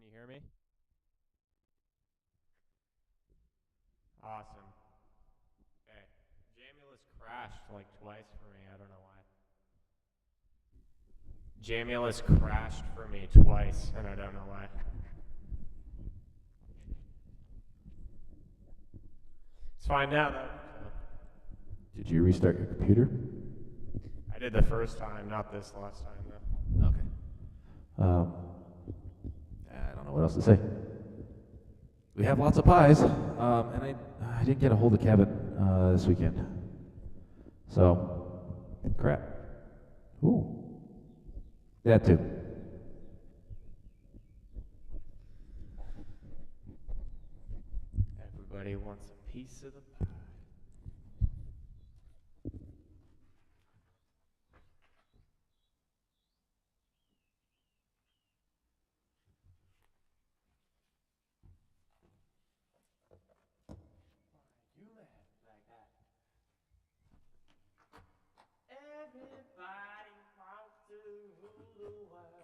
you hear me? Awesome. Okay. Jamulus crashed like twice for me. I don't know why. Jamulus crashed for me twice, and I don't know why. It's fine now, though. Did you restart your computer? I did the first time, not this last time, though. Okay. I don't know what else to say. We have lots of pies, and I didn't get a hold of Kevin this weekend. So, crap. Ooh. That too. Everybody wants a piece of the pie. You laugh like that. Everybody wants to rule the world.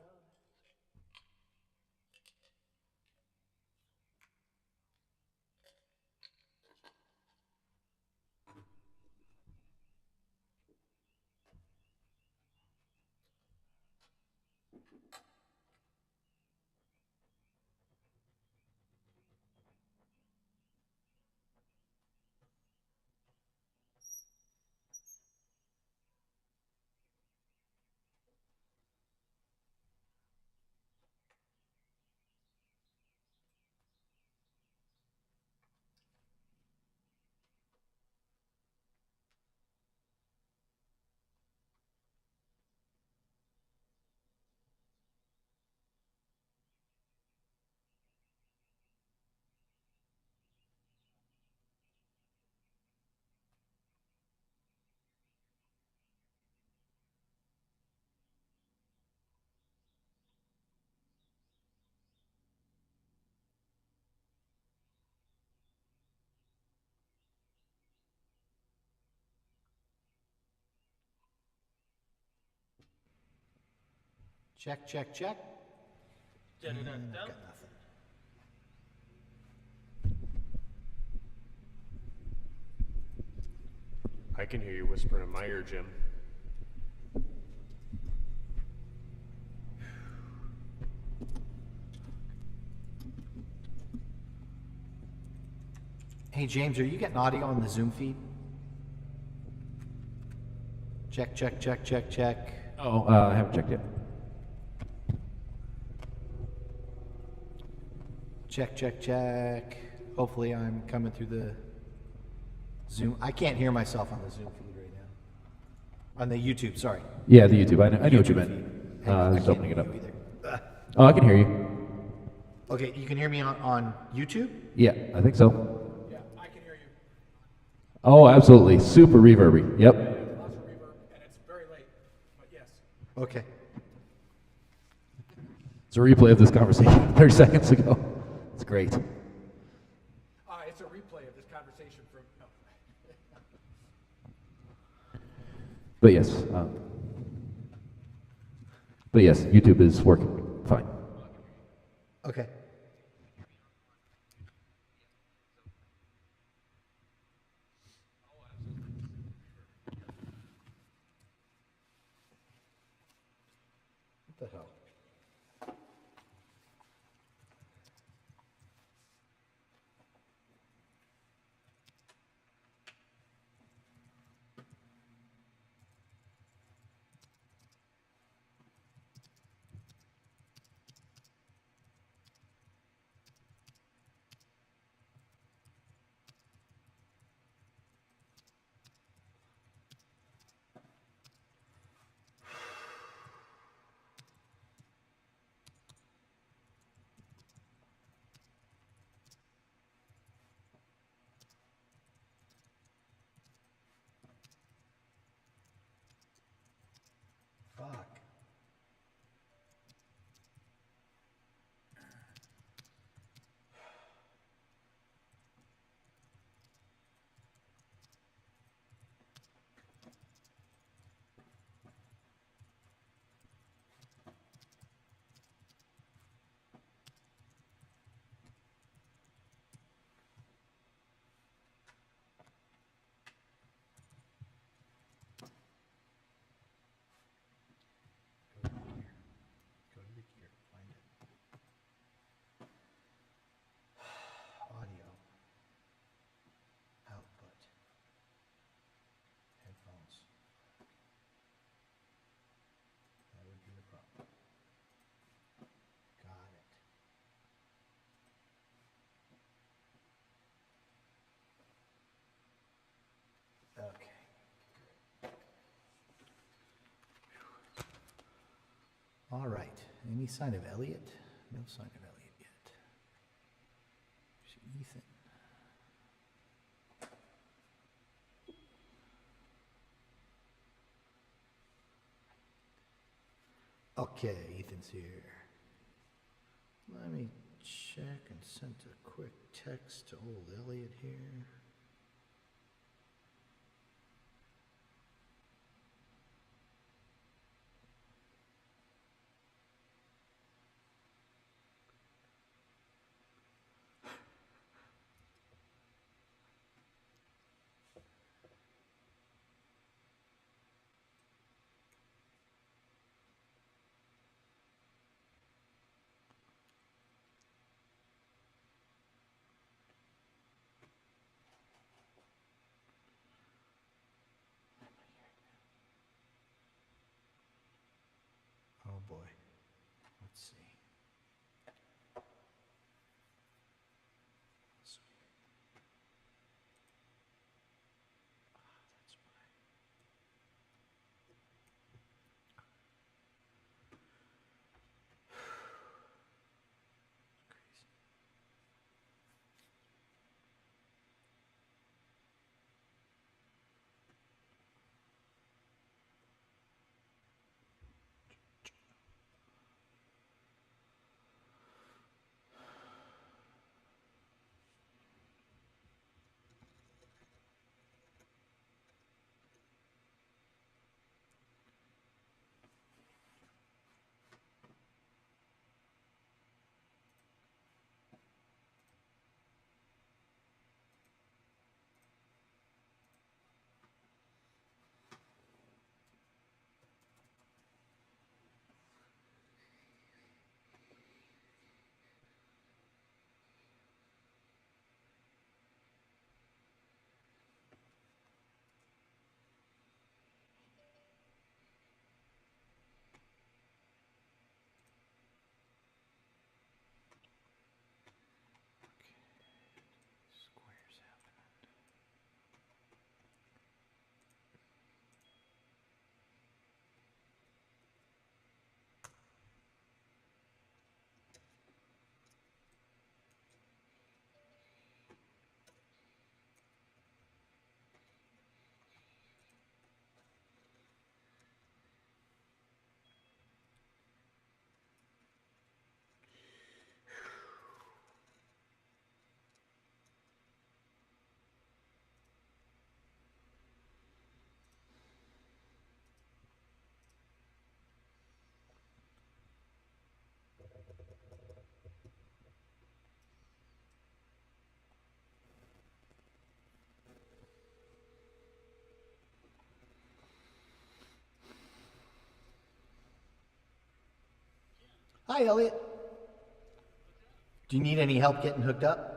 Check, check, check. I've got nothing. I can hear you whispering in my ear, Jim. Hey, James, are you getting audio on the Zoom feed? Check, check, check, check, check. Oh, I haven't checked yet. Check, check, check. Hopefully I'm coming through the Zoom. I can't hear myself on the Zoom feed right now. On the YouTube, sorry. Yeah, the YouTube. I know what you YouTube meant. feed. I Just can't opening it hear up. you either. Oh, I can hear you. Okay, you can hear me on YouTube? Yeah, I think so. Yeah, I can hear you. Oh, absolutely. Super reverby. Yep. Lots of reverb, and it's very late, but yes. Okay. It's a replay of this conversation 30 seconds ago. It's great. It's a replay of this conversation from. No. But yes, YouTube is working fine. Okay. What the hell? Any sign of Elliot? No sign of Elliot yet. There's Ethan. Okay, Ethan's here. Let me check and send a quick text to old Elliot here. Oh boy. Let's see. That's why. Crazy. Squares happening. Hi, Elliot. Do you need any help getting hooked up?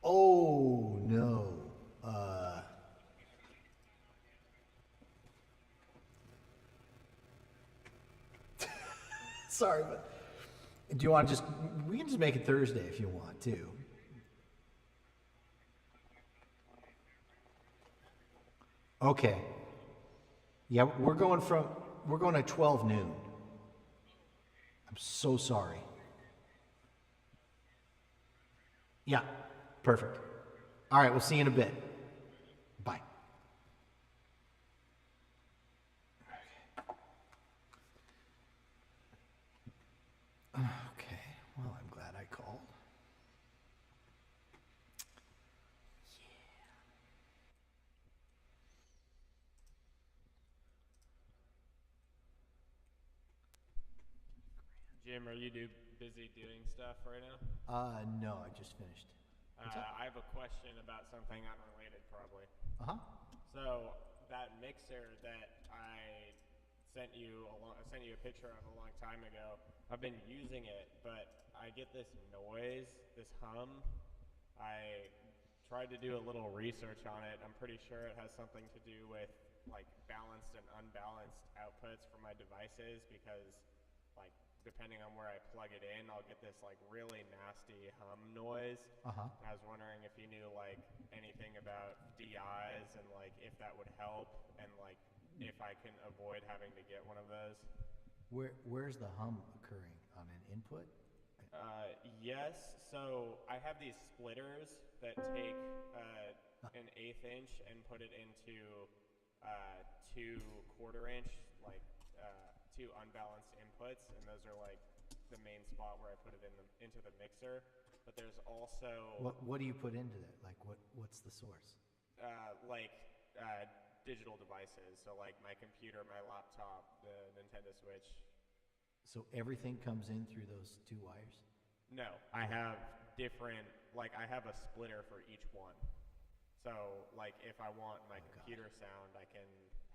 Oh, no. Uh, Sorry, but do you want to just, we can just make it Thursday if you want to. Okay. Yeah, we're going at 12 noon. I'm so sorry. Yeah, perfect. All right, we'll see you in a bit. Bye. Okay, well, I'm glad I called. Jim, are you busy doing stuff right now? No, I just finished. What's up? I have a question about something unrelated, probably. Uh huh. So that mixer that I sent you a picture of a long time ago. I've been using it, but I get this noise, this hum. I tried to do a little research on it. I'm pretty sure it has something to do with like balanced and unbalanced outputs for my devices because like depending on where I plug it in, I'll get this like really nasty hum noise. Uh-huh. I was wondering if you knew like anything about DIs and like if that would help and like if I can avoid having to get one of those. Where's the hum occurring? On an input? Yes. So I have these splitters that take an 1/8 inch and put it into 2 1/4 inch, like 2 unbalanced inputs, and those are like the main spot where I put it into the mixer. But there's also What do you put into that? Like what's the source? like digital devices. So like my computer, my laptop, the Nintendo Switch. So everything comes in through those 2 wires? No, I have different, like I have a splitter for each one. So like if I want my computer sound, I can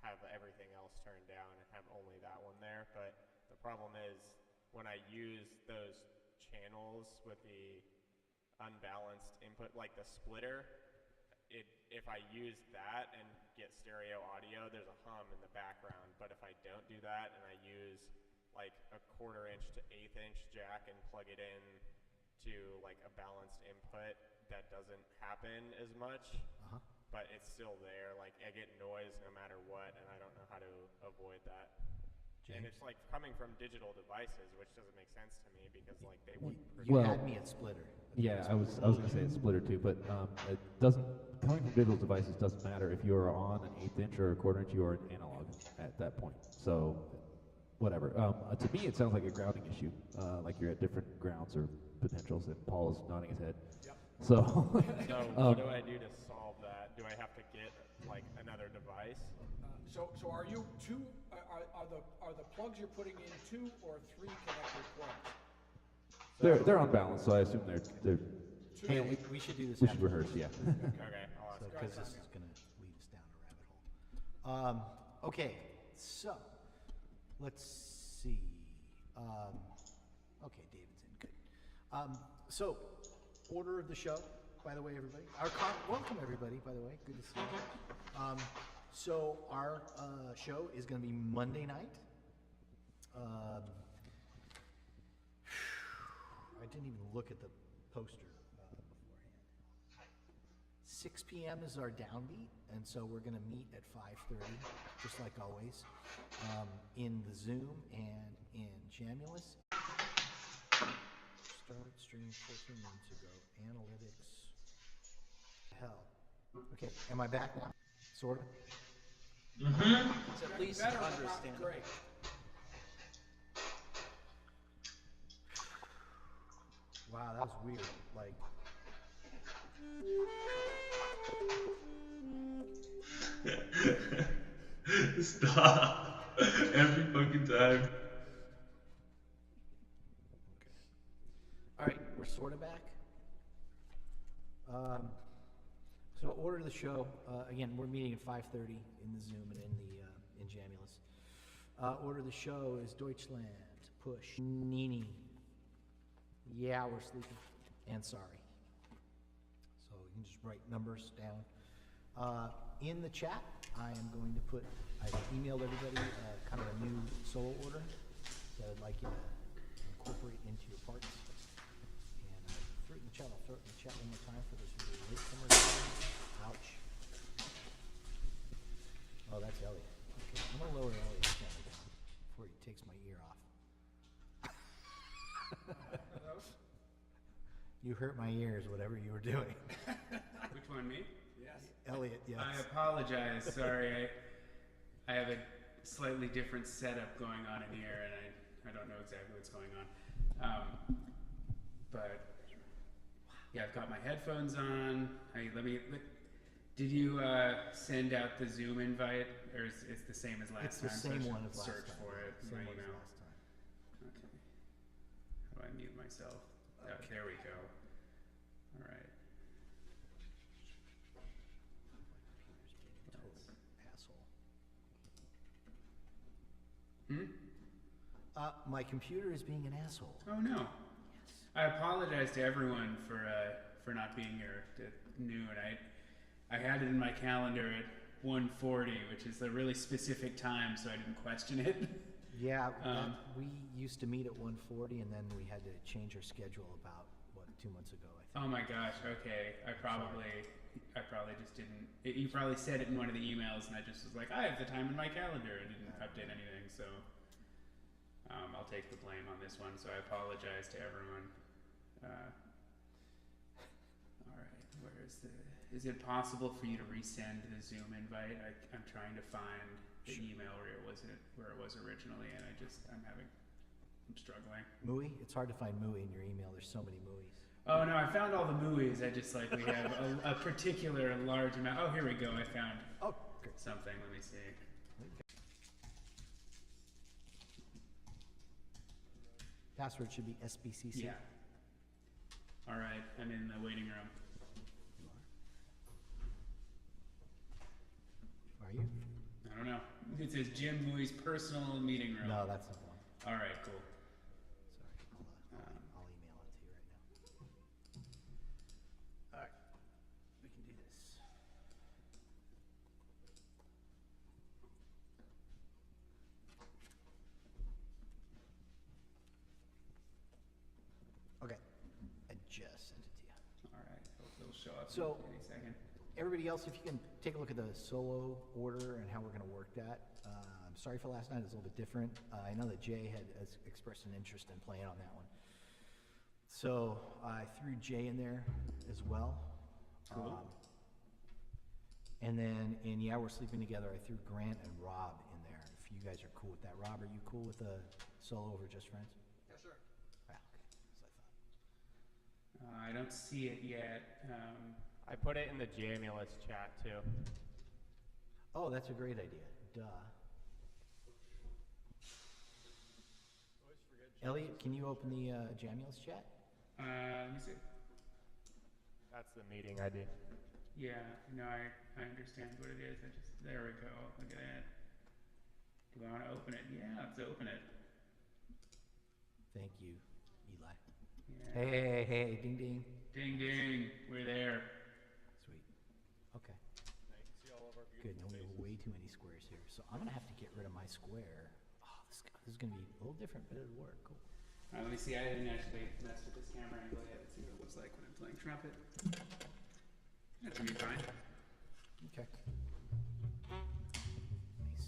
have everything else turned down and have only that one there. But the problem is when I use those channels with the unbalanced input, like the splitter, if I use that and get stereo audio, there's a hum in the background. But if I don't do that and I use like a 1/4 inch to 1/8 inch jack and plug it in to like a balanced input, that doesn't happen as much. Uh-huh. But it's still there. Like I get noise no matter what, and I don't know how to avoid that. And it's like coming from digital devices, which doesn't make sense to me because like they would. You Well- had me at splitter. Yeah, I was going to say it's splitter too, but it doesn't, coming from digital devices doesn't matter. If you're on an 1/8 inch or a 1/4 inch, you are an analog at that point. So, whatever. To me, it sounds like a grounding issue, like you're at different grounds or potentials, and Paul is nodding his head. Yep. So, So what do I do to solve that? Do I have to get like another device? So are you are the plugs you're putting in 2 or 3 connector plugs? they're unbalanced, so I assume they're Hey, we should do this we after. should rehearse, yeah. Okay, I'll ask. Because this is going to lead us down a rabbit hole. Okay, so let's see. Okay, David's in. Good. So, order of the show, by the way, everybody. Welcome, everybody, by the way. Good to see you. So, our show is going to be Monday night. I didn't even look at the poster beforehand. 6 p.m. is our downbeat, and so we're going to meet at 5:30, just like always, in the Zoom and in Jamulus. Started streaming 14 minutes ago. Analytics. Hell. Okay, am I back now? Sort of? It's at least Better, but not understandable. great. Wow, that was weird. Like, Stop. Every fucking time. all right, we're sort of back. So order of the show. Again, we're meeting at 5:30 in the Zoom and in Jamulus. Order of the show is Deutschland, Push, Nini. Yeah, we're sleeping. And sorry. So you can just write numbers down. In the chat, I am going to put, I've emailed everybody kind of a new solo order that I'd like you to incorporate into your parts. And I'll throw it in the chat. I'll throw it in the chat one more time for those who are late. Ouch. Oh, that's Elliot. Okay, I'm going to lower Elliot's camera down before he takes my ear off. You hurt my ears, whatever you were doing. Which one, me? Yes. Elliot, yes. I apologize. Sorry, I have a slightly different setup going on in here, and I don't know exactly what's going on. But yeah, I've got my headphones on. Did you send out the Zoom invite, or is it the same as last It's the time? So I same should one as last search time. for it in Same my one as email. last time. Okay. How do I mute myself? There we go. All right. Total asshole. My computer is being an asshole. Oh no. I apologize to everyone for not being here at noon. I had it in my calendar at 1:40, which is a really specific time, so I didn't question it. Yeah, Um, we used to meet at 1:40, and then we had to change our schedule about, 2 months ago, I think. Oh my gosh. Okay. I probably just didn't. You probably said it in one of the emails, and I just was like, I have the time in my calendar, and didn't update anything. So I'll take the blame on this one. So I apologize to everyone. All right. Where is the? Is it possible for you to resend the Zoom invite? I'm trying to find the email where it was originally, and I'm struggling. Mooey? It's hard to find Mooey in your email. There's so many Mooeys. Oh no, I found all the movies. I just we have a particular large amount. Oh, here we go. I found Oh, great. something. Let me see. Password should be SBCC. Yeah. All right, I'm in the waiting room. Are you? I don't know. It says Jim Mooy's personal meeting room. No, that's not the one. All right, cool. Sorry, I'll email it to you right now. All right, we can do this. Okay, I just sent it to you. All right, hope it'll show up So- any second. Everybody else, if you can take a look at the solo order and how we're going to work that. I'm sorry for last night, it was a little bit different. I know that Jay has expressed an interest in playing on that one. So I threw Jay in there as well. Cool. And then in Yeah, We're Sleeping Together, I threw Grant and Rob in there. If you guys are cool with that. Rob, are you cool with a solo over Just Friends? Yeah, sure. Yeah, okay, that's what I thought. I don't see it yet. I put it in the Jamulus chat too. Oh, that's a great idea. Duh. Elliot, can you open the Jamulus chat? Let me see. That's the meeting ID. Yeah, no, I understand what it is. There we go. Look at that. Do I want to open it? Yeah, let's open it. Thank you, Eli. Yeah. Hey, ding ding. Ding ding, we're there. Sweet. Okay. Good. No, we have way too many squares here. So I'm gonna have to get rid of my square. Oh, this is gonna be a little different, but it'll work. Cool. All right, let me see. I didn't actually mess with this camera angle yet. Let's see what it looks like when I'm playing trumpet. That should be fine. Okay. Nice.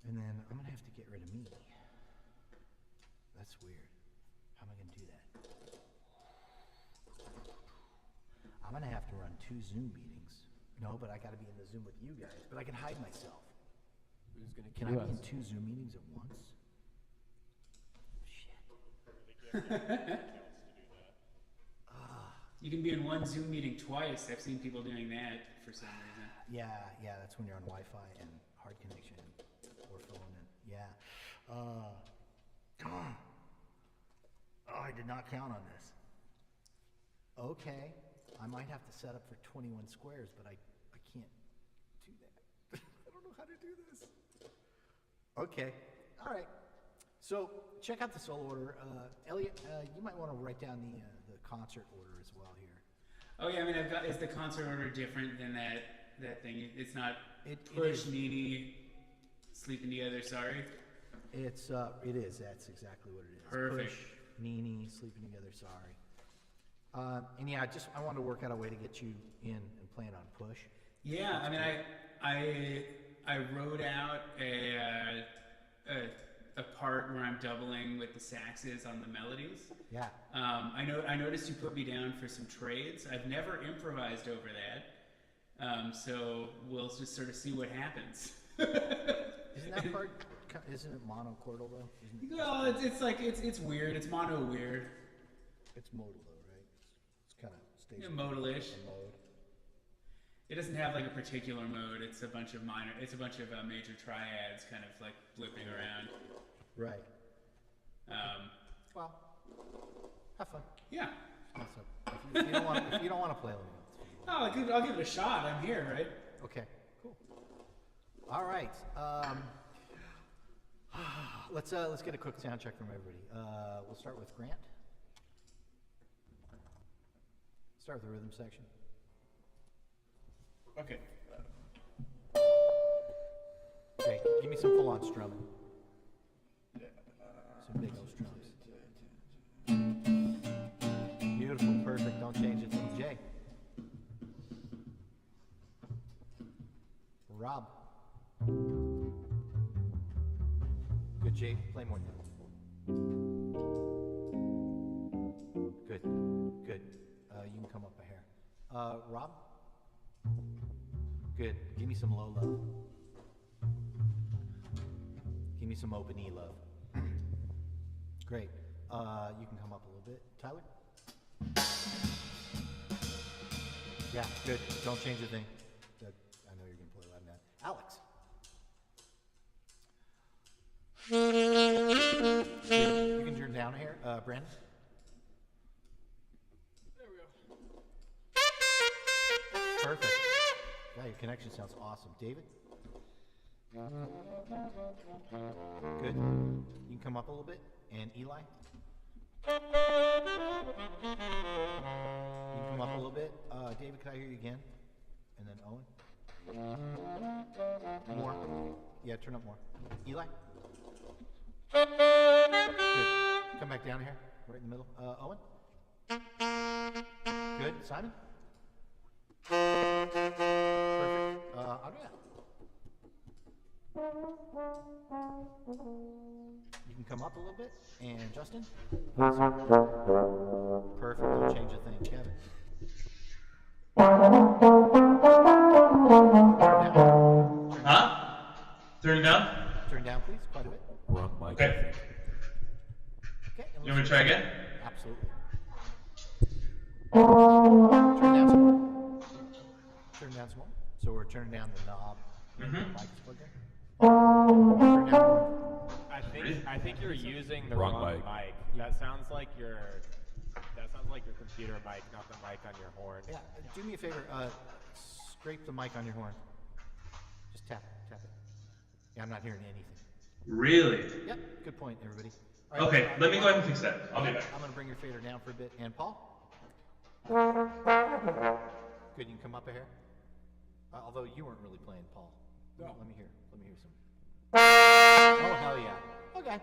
And then I'm gonna have to get rid of me. That's weird. How am I gonna do that? I'm gonna have to run 2 Zoom meetings. No, but I gotta be in the Zoom with you guys. But I can hide myself. Who's gonna Can I be in 2 Zoom meetings at once? Shit. You can be in one Zoom meeting twice. I've seen people doing that for some reason. Yeah, that's when you're on Wi-Fi and hard connection or phone and yeah. Oh, I did not count on this. Okay, I might have to set up for 21 squares, but I can't do that. I don't know how to do this. Okay, all right. So check out the solo order. Elliot, you might want to write down the concert order as well here. Oh yeah, I mean, is the concert order different than that thing? It's not It push, is. Nini, sleeping together, sorry? It is. That's exactly what it is. Perfect. Push, Nini, sleeping together. Sorry. And yeah, I wanted to work out a way to get you in and playing on push. Yeah, I mean, I wrote out a part where I'm doubling with the saxes on the melodies. Yeah. I noticed you put me down for some trades. I've never improvised over that, so we'll just sort of see what happens. Isn't that part? Isn't it monochordal though? Isn't it? Well, it's weird. It's mono weird. It's modal though, right? It's kind of stays Yeah, modal-ish. in mode. It doesn't have like a particular mode. It's a bunch of major triads kind of like flipping around. Right. Well, have fun. Yeah. Mess up. If you don't want to play, let me know. Oh, I'll give it a shot. I'm here, right? Okay. Cool. All right. Let's get a quick sound check from everybody. We'll start with Grant. Start with the rhythm section. Okay. Great. Give me some full-on strumming. Some big old strums. Beautiful, perfect. Don't change it. Jay. Rob. Good, Jay. Play more now. Good, good. You can come up a hair. Rob? Good. Give me some low love. Give me some open E love. Great. You can come up a little bit. Tyler? Yeah, good. Don't change a thing. Doug, I know you're going to play loud now. Alex? Good. You can turn down here. Brandon? There we go. Perfect. Yeah, your connection sounds awesome. David? Good. You can come up a little bit. And Eli? You can come up a little bit. David, could I hear you again? And then Owen? More. Yeah, turn up more. Eli? Good. Come back down here, right in the middle. Owen? Good. Simon? Perfect. Andrea? You can come up a little bit. And Justin? Perfect. Don't change a thing. Kevin? Huh? Turn it down? Turn down, please. Quite a bit. Wrong mic. Okay. Okay. You want me to try again? Absolutely. Turn down some more. Turn down some more. So we're turning down the knob. The mic is plugged in. Turn down more. I think you're using the Wrong wrong mic. mic. That sounds like your computer mic, not the mic on your horn. Yeah. Do me a favor. Scrape the mic on your horn. Just tap it. Yeah, I'm not hearing anything. Really? Yep. Good point, everybody. All right, Okay, let me go ahead and fix that. I'll be back. I'm going to bring your fader down for a bit. And Paul? Good. You can come up a hair. Although you weren't really playing, Paul. No. Let me hear some. Oh, hell yeah. Okay.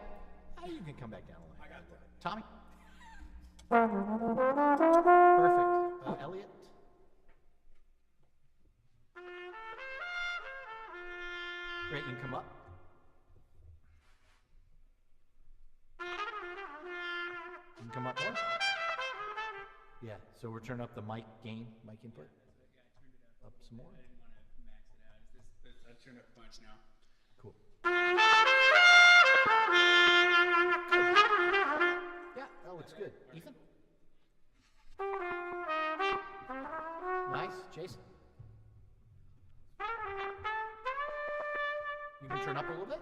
You can come back down a little. I got that. Tommy? Perfect. Elliot? Great, you can come up. You can come up more. Yeah, so we're turning up the mic gain, mic input. Up some more. I didn't want to max it out. I turned up a bunch now. Cool. Yeah, that looks good. Ethan? Nice. Jason? You can turn up a little bit.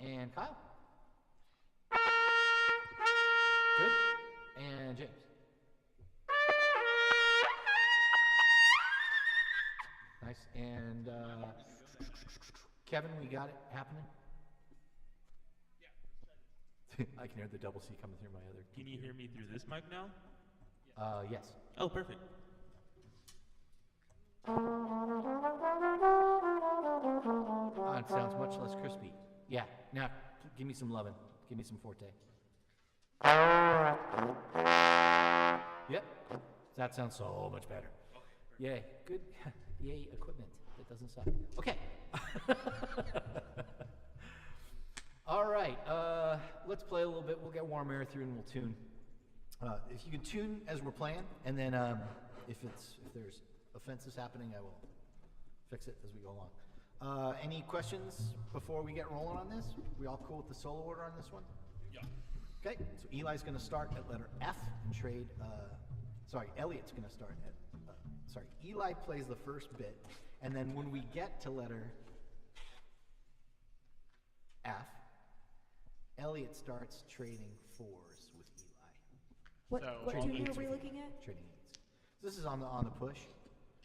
And Kyle? Good. And James? Nice. And Kevin, we got it happening? I can hear the double C coming through my other. Can you hear me through this mic now? Yes. Oh, perfect. It sounds much less crispy. Yeah. Now, give me some lovin'. Give me some forte. Yep. That sounds so much better. Yay. Good. Yay, equipment. That doesn't suck. Okay. All right. Let's play a little bit. We'll get warm air through and we'll tune. If you can tune as we're playing, and then if there's offenses happening, I will fix it as we go along. Any questions before we get rolling on this? We all cool with the solo order on this one? Yeah. Okay, so Eli's going to start at letter F and trade, Elliot's going to start at, Eli plays the first bit, and then when we get to letter F, Elliot starts trading fours with Eli. What Trading tune eights are we with looking Eli. at? Trading eights. This is on the push.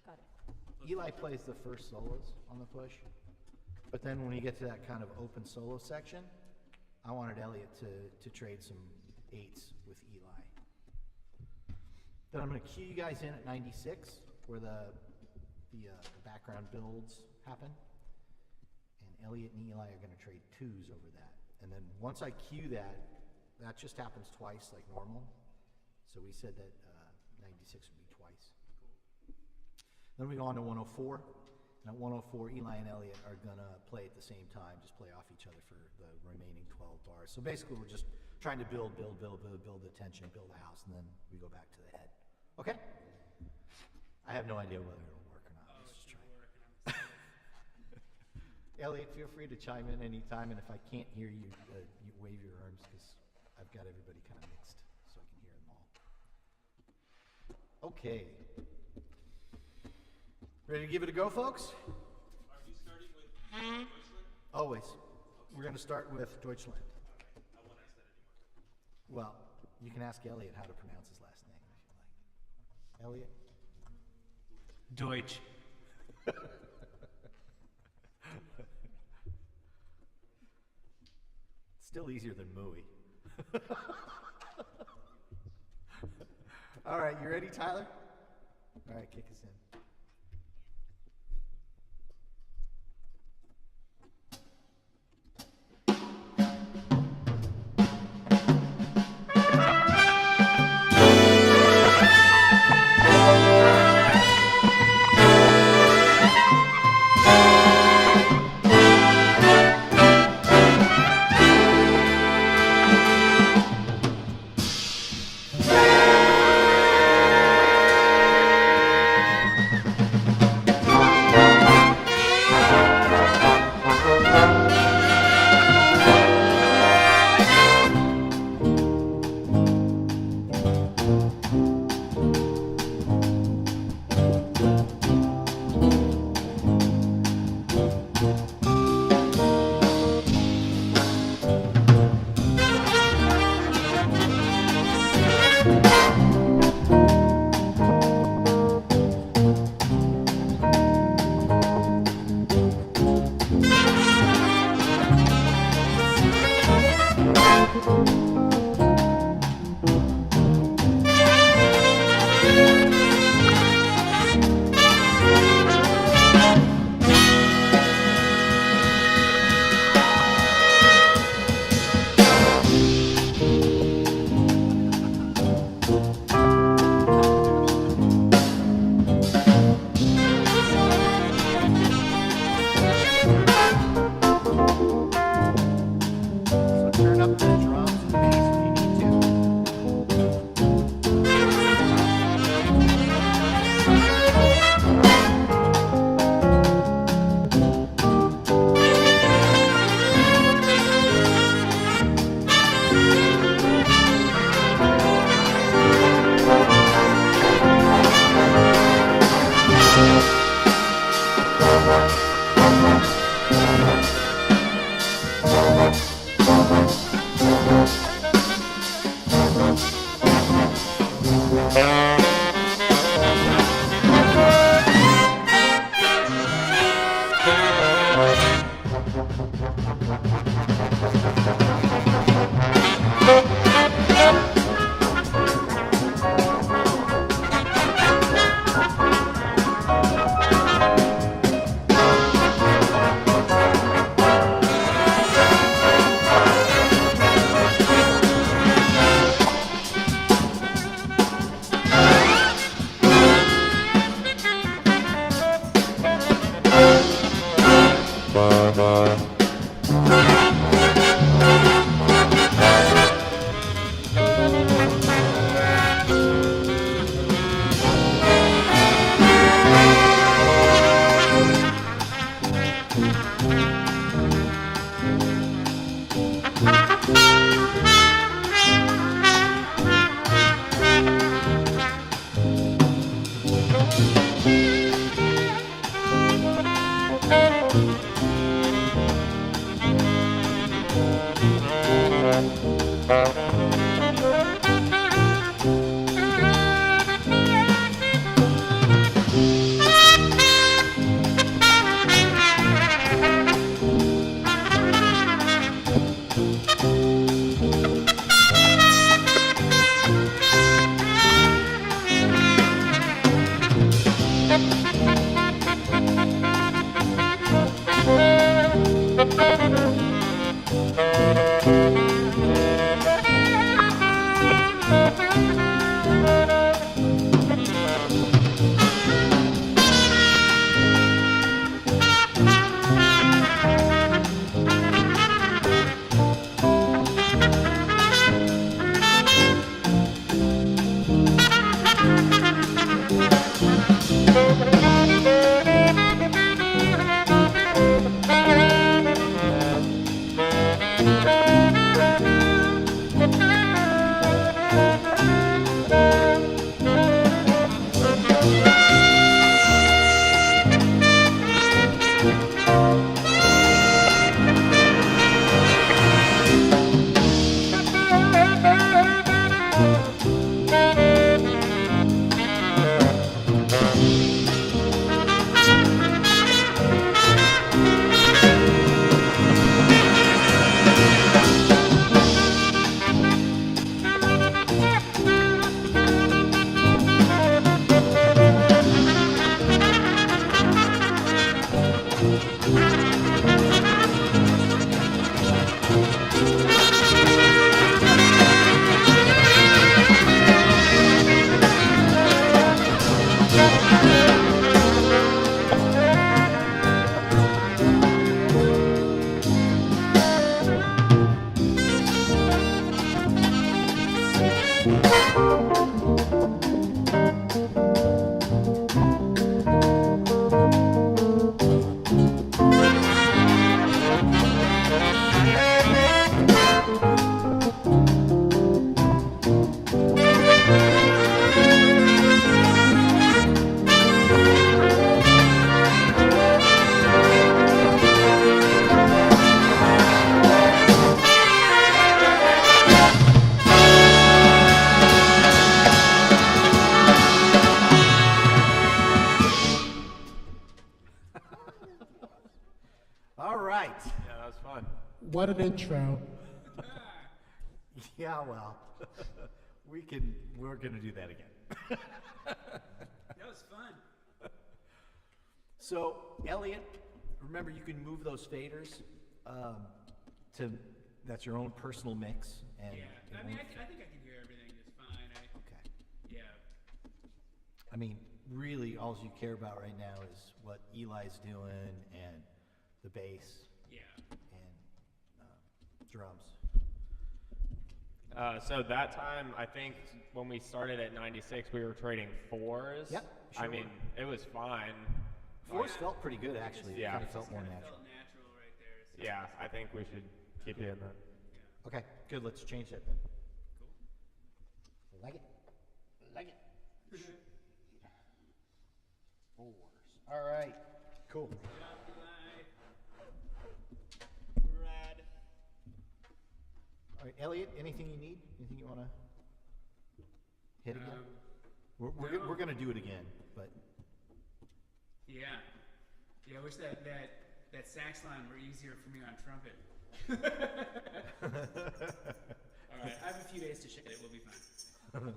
Got it. Eli plays the first solos on the push, but then when you get to that kind of open solo section, I wanted Elliot to trade some eights with Eli. Then I'm going to cue you guys in at 96, where the background builds happen, and Elliot and Eli are gonna trade 2s over that. And then once I cue that, that just happens twice like normal. So we said that 96 would be twice. Then we go on to 104. And at 104, Eli and Elliot are gonna play at the same time, just play off each other for the remaining 12 bars. So basically we're just trying to build the tension, build the house, and then we go back to the head. Okay? I have no idea whether it'll work or not. Let's just try. Elliot, feel free to chime in anytime, and if I can't hear you, you wave your arms, because I've got everybody kind of mixed, so I can hear them all. Okay. Ready to give it a go, folks? Are we starting with Deutschland? Always. We're going to start with Deutschland. I won't ask that anymore. Well, you can ask Elliot how to pronounce his last name if you like. Elliot? Deutsch. Still easier than Mooey. All right, you ready, Tyler? All right, kick us in. What an intro. Yeah, well, we're gonna do that again. That was fun. So, Elliot, remember you can move those faders that's your own personal mix. And Yeah, it I mean, won't- I think I can hear everything just fine. okay. Yeah. I mean, really, all you care about right now is what Eli's doing and the bass Yeah. and drums. So that time, I think when we started at 96, we were trading fours. Yep, I sure mean, it was fine. Fours felt pretty good, actually. Yeah. It kind of felt more Kind of natural. felt natural right there. So. Yeah, I think we should keep doing that. Okay, good. Let's change that then. Cool. Like it. Like it. Fours. All right. Cool. Rad. All right, Elliot, anything you need? Anything you want to hit again? We're no. going to do it again, but Yeah. Yeah, I wish that sax line were easier for me on trumpet. All right, I have a few days to shake it. We'll be fine.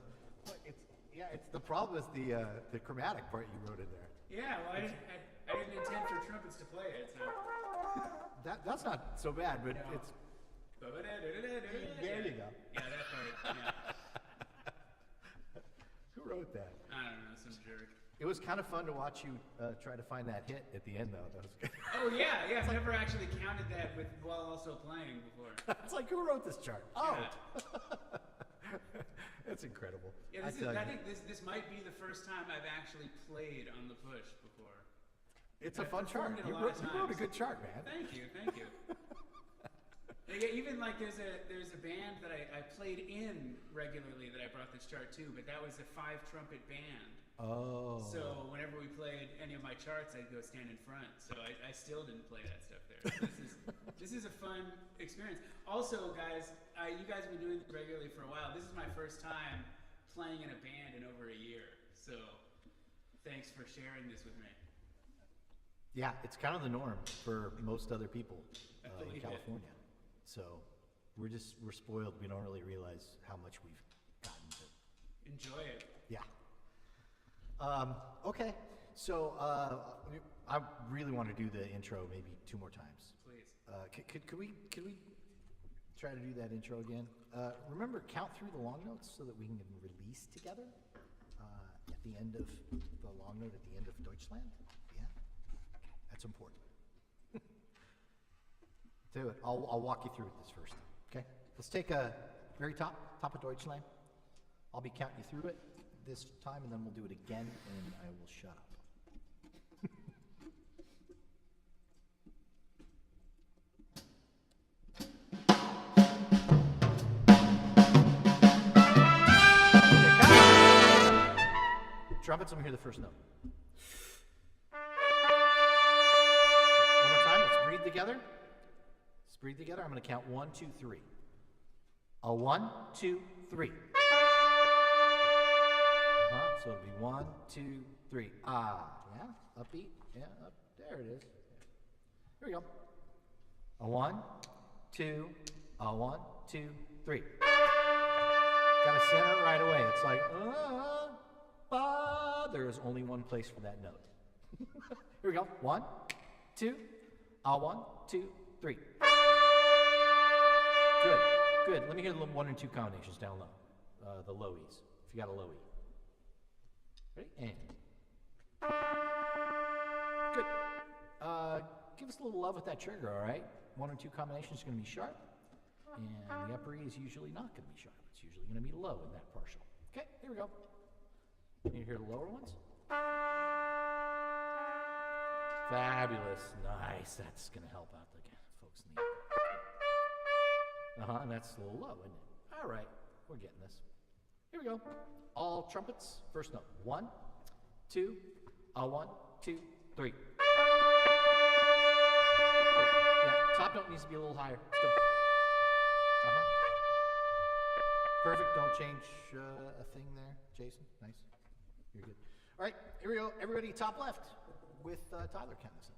it's the problem is the chromatic part you wrote in there. Yeah, well, I didn't intend for trumpets to play it, so. That's not so bad, but No. it's There you go. Yeah, that part. Yeah. Who wrote that? I don't know, some jerk. It was kind of fun to watch you try to find that hit at the end, though. That was good. Oh yeah, yeah. I've never actually counted that while also playing before. It's like, who wrote this chart? Oh, Yeah. that's incredible. Yeah, I tell I you. think this might be the first time I've actually played on the push before. It's a I've fun chart. performed it a You lot wrote, of you wrote a times. good chart, man. Thank you, thank you. Yeah, even like there's a band that I played in regularly that I brought this chart to, but that was a 5-trumpet band. Oh. So whenever we played any of my charts, I'd go stand in front. So I still didn't play that stuff there. So this is a fun experience. Also, guys, you guys have been doing this regularly for a while. This is my first time playing in a band in over a year. So thanks for sharing this with me. Yeah, it's kind of the norm for most other people in Yeah. California. So we're spoiled. We don't really realize how much we've gotten to. Enjoy it. Yeah. Okay. So I really want to do the intro maybe 2 more times. Please. Could we try to do that intro again? Remember, count through the long notes so that we can release together at the end of the long note at the end of Deutschland. Yeah, that's important. Tell you what, I'll walk you through it this first time. Okay, let's take a very top of Deutschland. I'll be counting you through it this time, and then we'll do it again, and I will shut up. Trumpets, let me hear the first note. One more time, let's breathe together. Let's breathe together. I'm going to count 1, 2, 3. A 1, 2, 3. So it'll be 1, 2, 3. Ah, yeah, upbeat. Yeah, up there it is. Here we go. A 1, 2, a 1, 2, 3. Got to center it right away. It's like, there is only one place for that note. Here we go. 1, 2, a 1, 2, 3. Good. Let me hear the 1 and 2 combinations down low. The low E's, if you got a low E. Ready? And. Good. Give us a little love with that trigger, all right? 1 and 2 combinations is going to be sharp, and the upper E is usually not going to be sharp. It's usually going to be low in that partial. Okay, here we go. Can you hear the lower ones? Fabulous. Nice. That's going to help out the folks in the and that's a little low, isn't it? All right, we're getting this. Here we go. All trumpets. First note. 1, 2, a 1, 2, 3. Yeah, top note needs to be a little higher. Still. Perfect. Don't change a thing there, Jason. Nice. You're good. All right, here we go. Everybody, top left with Tyler count this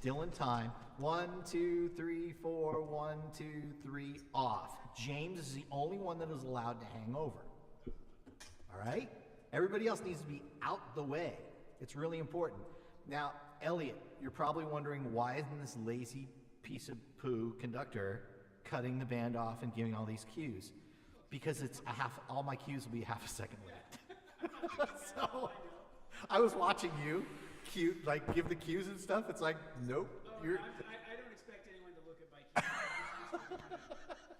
still in time. 1, 2, 3, 4, 1, 2, 3, off. James is the only one that is allowed to hang over. All right? Everybody else needs to be out the way. It's really important. Now, Elliot, you're probably wondering, why isn't this lazy piece of poo conductor cutting the band off and giving all these cues? Because it's all my cues will be half a second late. So, I was watching you give the cues and stuff. It's like, nope. I don't expect anyone to look at my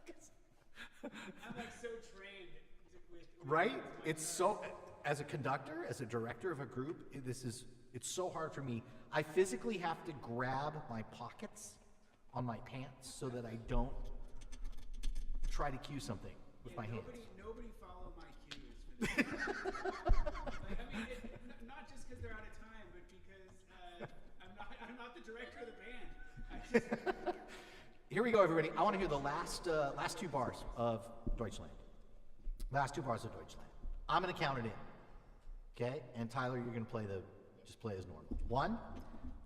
cues. I'm like so trained with Right? It's so, as a conductor, as a director of a group, it's so hard for me. I physically have to grab my pockets on my pants so that I don't try to cue something with my hands. Nobody follow my cues for this. Not just because they're out of time, but because I'm not the director of the band. Here we go, everybody. I want to hear the last 2 bars of Deutschland. Last 2 bars of Deutschland. I'm going to count it in. Okay? And Tyler, you're going to just play as normal. 1,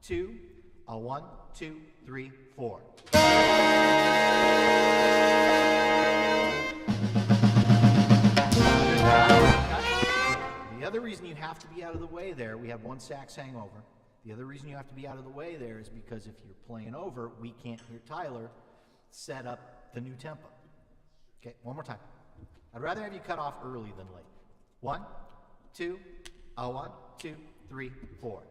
2, 1, 2, 3, 4. The other reason you have to be out of the way there, we have 1 sax hangover. The other reason you have to be out of the way there is because if you're playing over, we can't hear Tyler set up the new tempo. Okay, one more time. I'd rather have you cut off early than late. 1, 2, 1, 2, 3, 4.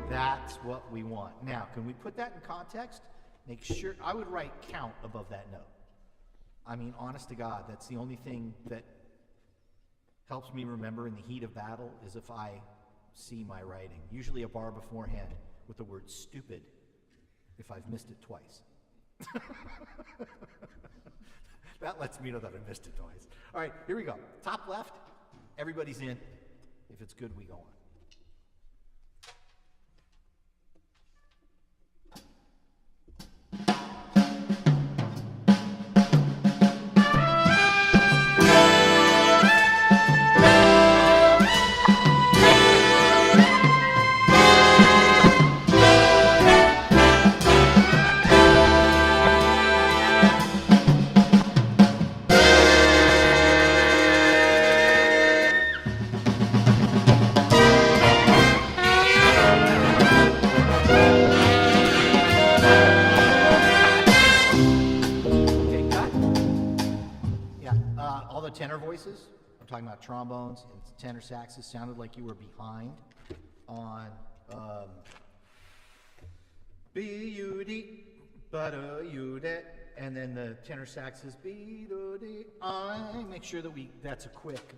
That's what we want. Now, can we put that in context? Make sure, I would write count above that note. I mean, honest to God, that's the only thing that helps me remember in the heat of battle is if I see my writing. Usually a bar beforehand with the word stupid if I've missed it twice. That lets me know that I missed it twice. All right, here we go. Top left, everybody's in. If it's good, we go on. Tenor voices, I'm talking about trombones and tenor saxes, sounded like you were behind on B-U-D, ba-da-U-D, and then the tenor saxes B-do-D, I. Make sure that that's a quick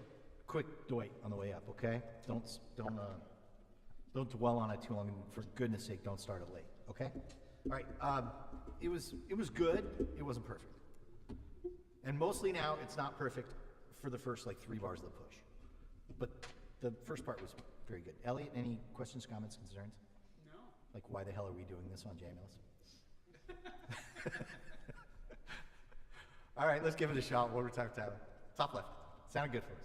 doit on the way up, okay? Don't dwell on it too long, and for goodness sake, don't start it late, okay? All right, it was good, it wasn't perfect. And mostly now, it's not perfect for the first 3 bars of the push. But the first part was very good. Elliot, any questions, comments, concerns? No. Like, why the hell are we doing this on Jamulus? All right, let's give it a shot. One more time, Tyler. Top left. Sounded good for us.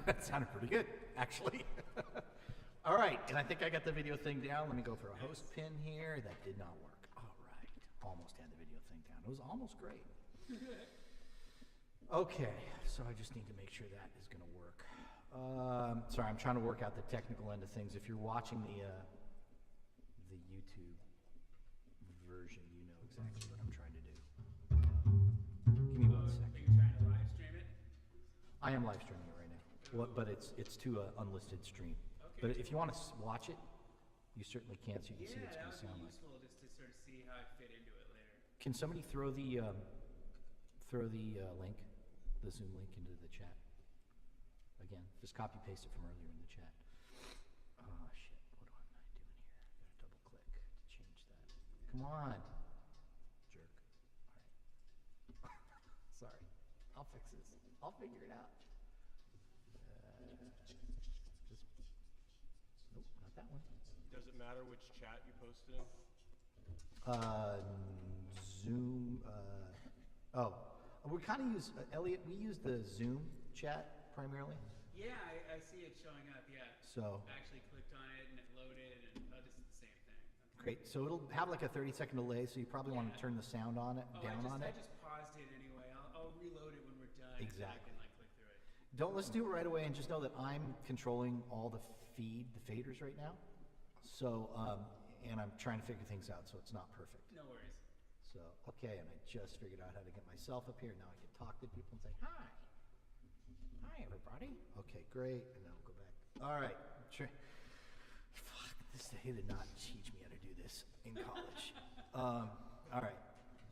That sounded pretty good, actually. All right, and I think I got the video thing down. Let me go for a host pin here. That did not work. All right, almost had the video thing down. It was almost great. Okay, so I just need to make sure that is going to work. Sorry, I'm trying to work out the technical end of things. If you're watching the YouTube version, you know exactly what I'm trying to do. Give me 1 second. Are you trying to live stream it? I am live streaming it right now, but it's to an unlisted stream. Okay. But if you want to watch it, you certainly can, so you can see what it's Yeah, going to that sound would like. be useful just to sort of see how I fit into it later. Can somebody throw the link, the Zoom link, into the chat? Again, just copy paste it from earlier in the chat. Oh shit! What am I doing here? Gotta double click to change that. Come on. I'll fix this. I'll figure it out. Nope, not that one. Does it matter which chat you posted in? Zoom. We kind of use Elliot. We use the Zoom chat primarily. Yeah, I see it showing up. Yeah. So I actually clicked on it and it loaded, and this is the same thing. Okay. great. So it'll have like a 30-second delay. So you probably want to turn the sound on it down on I it. just paused it anyway. I'll reload it when we're done. Exactly. So I can like click through it. Don't let's do it right away, and just know that I'm controlling all the faders right now. So and I'm trying to figure things out, so it's not perfect. No worries. So, okay, and I just figured out how to get myself up here. Now I can talk to people and say, hi. Hi, everybody. Okay, great. And now we'll go back. All right. Fuck, they did not teach me how to do this in college. All right.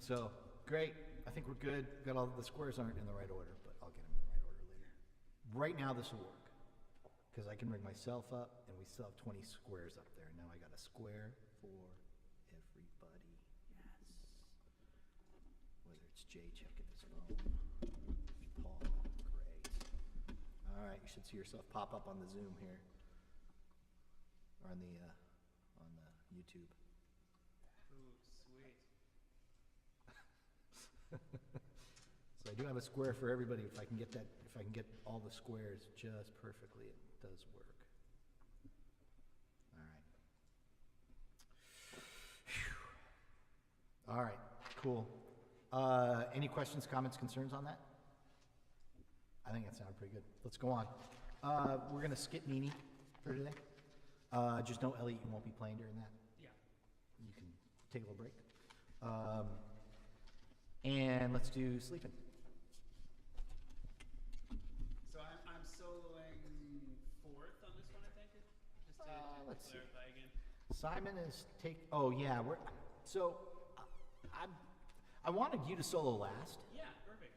So, great. I think we're good. Got all the squares aren't in the right order, but I'll get them in the right order later. Right now, this will work because I can ring myself up, and we still have 20 squares up there. Now I got a square for everybody. Yes. Whether it's Jay checking his phone, Paul, great. All right, you should see yourself pop up on the Zoom here, or on the YouTube. Ooh, sweet. So I do have a square for everybody. If I can get that, if I can get all the squares just perfectly, it does work. All right. Whew. All right, cool. Any questions, comments, concerns on that? I think that sounded pretty good. Let's go on. We're gonna skip Nini for today. Just know, Elliot, you won't be playing during that. Yeah. You can take a little break. And let's do sleeping. So I'm soloing fourth on this one, I think. Just to Let's see. clarify again. Simon is oh yeah, I wanted you to solo last, Yeah, perfect.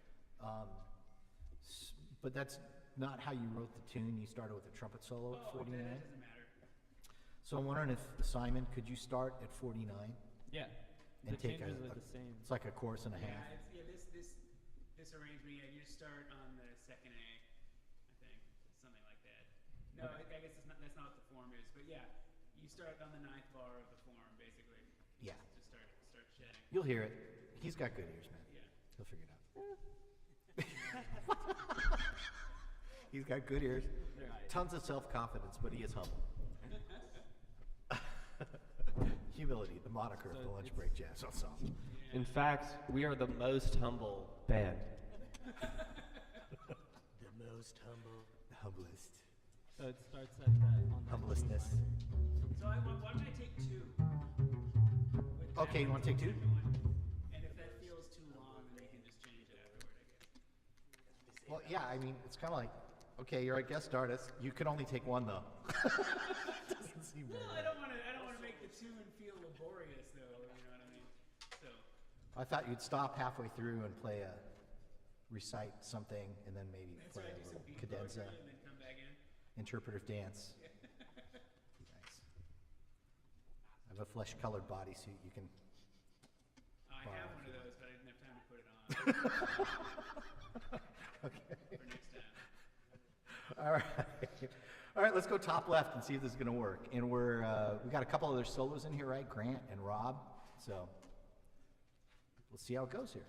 but that's not how you wrote the tune. You started with a trumpet solo at 49. Okay, that doesn't matter. So I'm wondering if Simon, could you start at 49 Yeah. and The take changes are the same. It's like a chorus and a half. This arrangement, you just start on the second A, I think, something like that. No, I guess that's not what the form is, but yeah, you start on the ninth bar of the form, basically. Yeah. Just start shedding. You'll hear it. He's got good ears, man. Yeah. He'll figure it out. He's got good ears. Tons of self-confidence, but he is humble. Humility, the moniker of the lunch break jazz ensemble. In fact, we are the most humble band. The most humble, the humblest. So it starts at that on that Humblessness. So why don't I take two? Okay, you want to take two? And if that feels too long, then we can just change it afterward, I guess. Well, yeah, I mean, it's kind of like, okay, you're a guest artist. You can only take one, though. Doesn't seem very Well, I don't want to make the tune feel laborious, though. You know what I mean? So. I thought you'd stop halfway through and recite something, and then maybe That's play right, a do some little beat cadenza, poetry and then come back in. interpretive dance. Nice. I have a flesh-colored bodysuit. You can. I Borrow have one if of you those, but I didn't have time to put it on Okay. for next time. All right. All right. Let's go top left and see if this is going to work. And we got a couple other solos in here, right? Grant and Rob. So let's see how it goes here.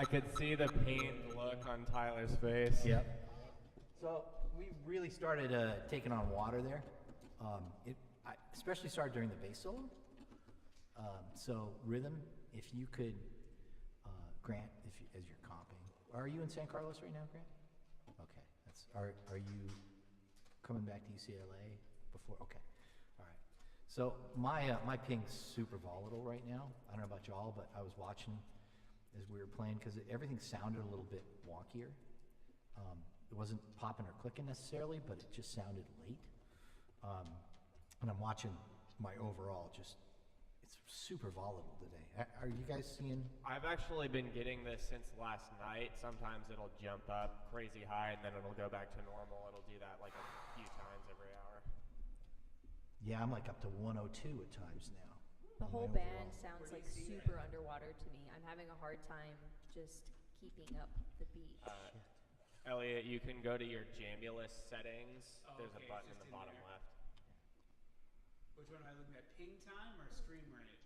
I could see the pained look on Tyler's face. Yep. So we really started taking on water there. I especially started during the bass solo. So rhythm, if you could, Grant, as you're comping, are you in San Carlos right now, Grant? Okay. Are you coming back to UCLA before? Okay. All right. So my ping's super volatile right now. I don't know about y'all, but I was watching as we were playing because everything sounded a little bit wonkier. It wasn't popping or clicking necessarily, but it just sounded late. And I'm watching my overall, it's super volatile today. Are you guys seeing? I've actually been getting this since last night. Sometimes it'll jump up crazy high and then it'll go back to normal. It'll do that like a few times every hour. Yeah, I'm like up to 102 at times now. The whole band sounds like super underwater to me. I'm having a hard time just keeping up the beat. Elliot, you can go to your Jamulus settings. Oh, There's okay, a button in just the in bottom there. left. Which one am I looking at? Ping time or stream rate?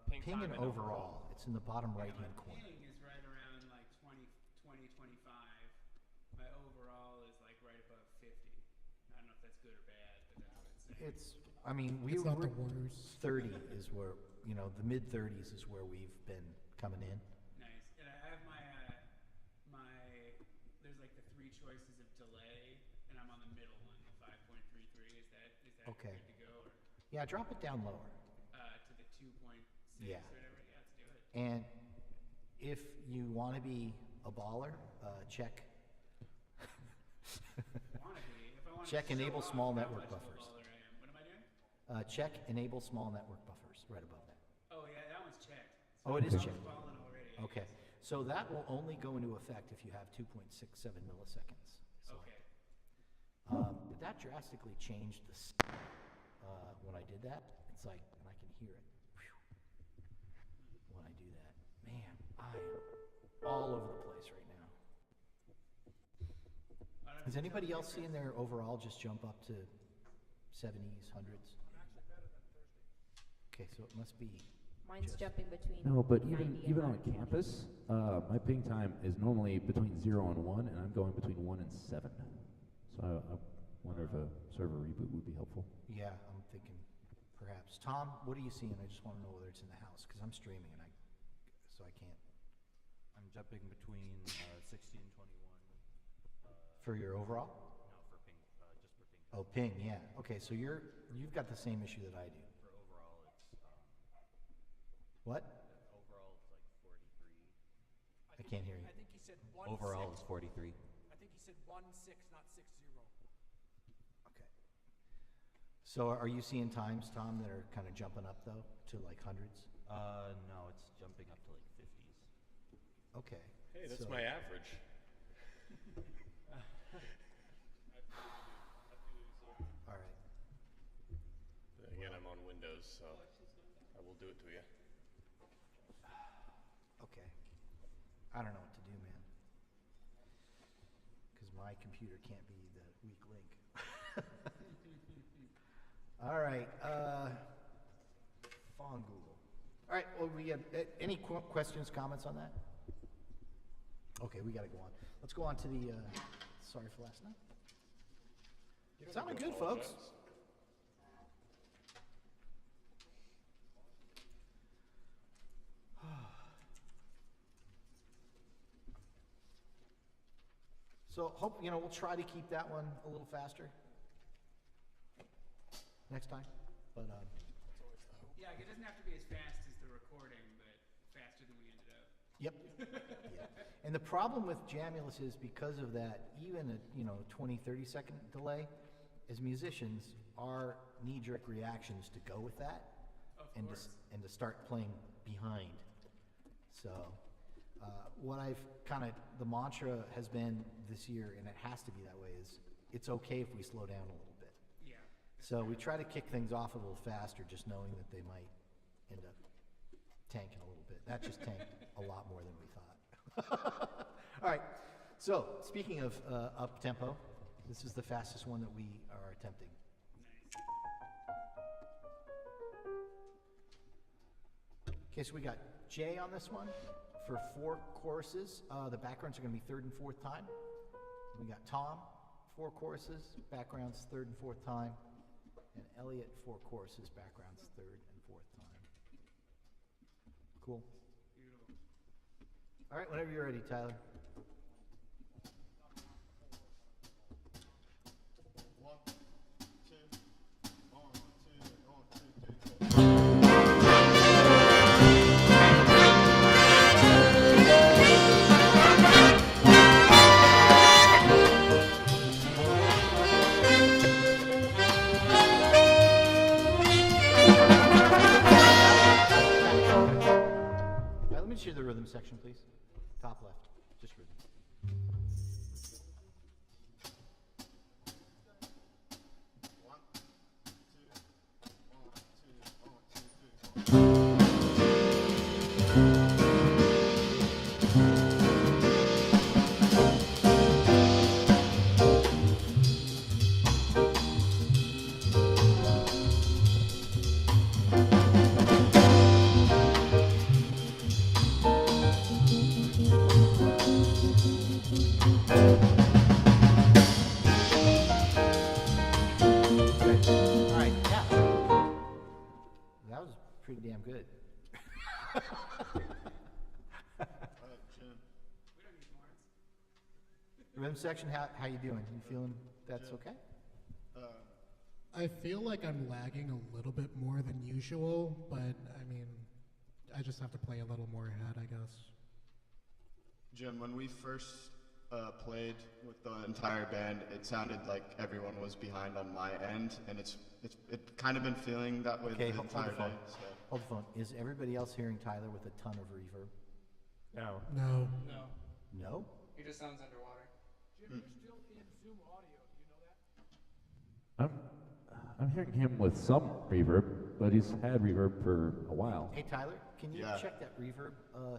Ping Ping time and and overall. It's in the bottom Yeah, right-hand my corner. ping is right around like 20, 25. My overall is like right above 50. I don't know if that's good or bad, but that's what it's saying. I mean, It's not the we're worst. 30 is where, the mid-30s is where we've been coming in. Nice. And I have there's like the three choices of delay, and I'm on the middle one, the 5.33. Is that Okay. good to go? Or Yeah, drop it down lower. to the 2.6 Yeah. or whatever? Yeah, let's do it. And if you want to be a baller, check Wanna be. If I wanna Check show enable off small how network much of a buffers. baller I am. What am I doing? check enable small network buffers right above that. Oh yeah, that one's checked. Oh, it is I was checked. balling already. I Okay, guess. so that will only go into effect if you have 2.67 milliseconds. So, Okay. that drastically changed when I did that. It's like, and I can hear it. Whew. When I do that, man, I am all over the place right now. I don't Is know if anybody it's else seeing their overall just jump up to 70s, 100s? Okay, so it must be. Mine's just- jumping between. No, but 90 and even on 120. campus, my ping time is normally between 0 and 1, and I'm going between 1 and 7. So I wonder if a server reboot would be helpful. Yeah, I'm thinking perhaps. Tom, what are you seeing? I just want to know whether it's in the house because I'm streaming and so I can't. I'm jumping between 60 and 21. For your overall? No, for ping, just for ping. Oh, ping, yeah. Okay, so you've got the same issue that I do. For overall, it's What? overall it's like 43. I can't hear you. I think he said 1 Overall 6. is 43. I think he said 1-6, not 6-0. Okay. So are you seeing times, Tom, that are kind of jumping up though to like hundreds? No, it's jumping up to like 50s. Okay. Hey, that's so- my average. All right. Again, I'm on Windows, so I will do it to you. Okay. I don't know what to do, man. Because my computer can't be the weak link. All right. On Google. All right. Well, we have any questions, comments on that? Okay, we got to go on. Let's go on to the. Sorry for last night. Sounded good, folks. So hope we'll try to keep that one a little faster next time. But Yeah, it doesn't have to be as fast as the recording, but faster than we ended up. yep. Yeah. And the problem with Jamulus is because of that, even a 20, 30-second delay, as musicians, our knee-jerk reactions to go with that Of and course. to start playing behind. So what I've the mantra has been this year, and it has to be that way, is it's okay if we slow down a little bit. Yeah. So we try to kick things off a little faster, just knowing that they might end up tanking a little bit. That just tanked a lot more than we thought. All right. So speaking of up tempo, this is the fastest one that we are attempting. Okay, so we got J on this one, for 4 choruses, the backgrounds are going to be 3rd and 4th time. We got Tom, 4 choruses, backgrounds 3rd and 4th time, and Elliot, 4 choruses, backgrounds 3rd and 4th time. Cool. Beautiful. All right, whenever you're ready, Tyler. Let me see the rhythm section, please. Top left, just rhythm. All right, yeah. That was pretty damn good. Rhythm section, how you doing? You feeling that's okay? I feel like I'm lagging a little bit more than usual, but I mean, I just have to play a little more ahead, I guess. Jim, when we first played with the entire band, it sounded like everyone was behind on my end, and it's kind of been feeling that way Okay, the hold entire the phone. day. So. Hold the phone. Is everybody else hearing Tyler with a ton of reverb? No. No. No. No? He just sounds underwater. Jim, you're still in Zoom audio. Do you know that? I'm hearing him with some reverb, but he's had reverb for a while. Hey, Tyler, can you Yeah. check that reverb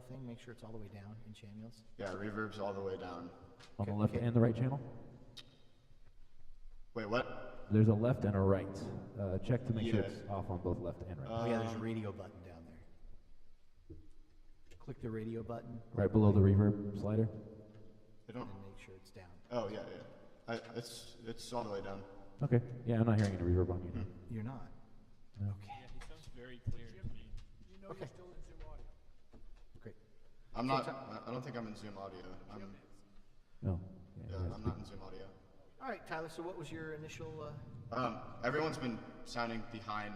thing? Make sure it's all the way down in Samuels. Yeah, reverb's all the way down. On the Okay, left okay. and the right channel? Wait, what? There's a left and a right. Check to make sure Yeah. it's off on both left and right. Oh yeah, there's a radio button down there. Click the radio button Right below the reverb slider. I don't. and make sure it's down. Oh yeah, yeah. It's all the way down. Okay. Yeah, I'm not hearing any reverb on you. Mm-hmm. You're not. No. Okay. Yeah, he sounds very clear to me. You know Okay. you're still in Zoom audio. Great. I'm So not. Ty- I don't think I'm in Zoom audio. No. Yeah, he has I'm to not be. in Zoom audio. All right, Tyler. So what was your initial? Everyone's been sounding behind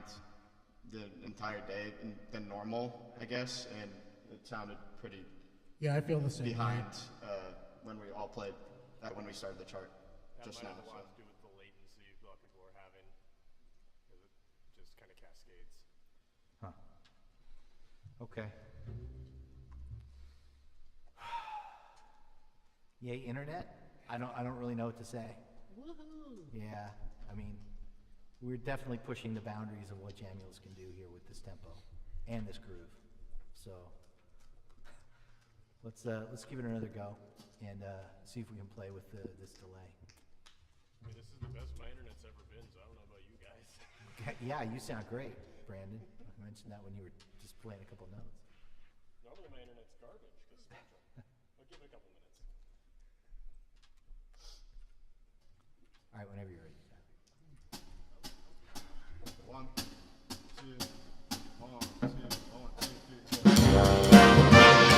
the entire day than normal, I guess, and it sounded pretty Yeah, I feel the same way. behind when we all played when we started the chart That just might now. have a So. lot to do with the latency a lot of people are having, because it just kind of cascades. Huh. Okay. Yay, internet. I don't really know what to say. Woohoo! Yeah, I mean, we're definitely pushing the boundaries of what Jamulus can do here with this tempo and this groove. So let's give it another go and see if we can play with this delay. I mean, this is the best my internet's ever been, so I don't know about you guys. Okay, yeah, you sound great, Brandon. I mentioned that when you were just playing a couple notes. Normally my internet's garbage, because I'll give it a couple minutes. All right, whenever you're ready. 1, 2, 1, 2, 1, 2, 3, 4.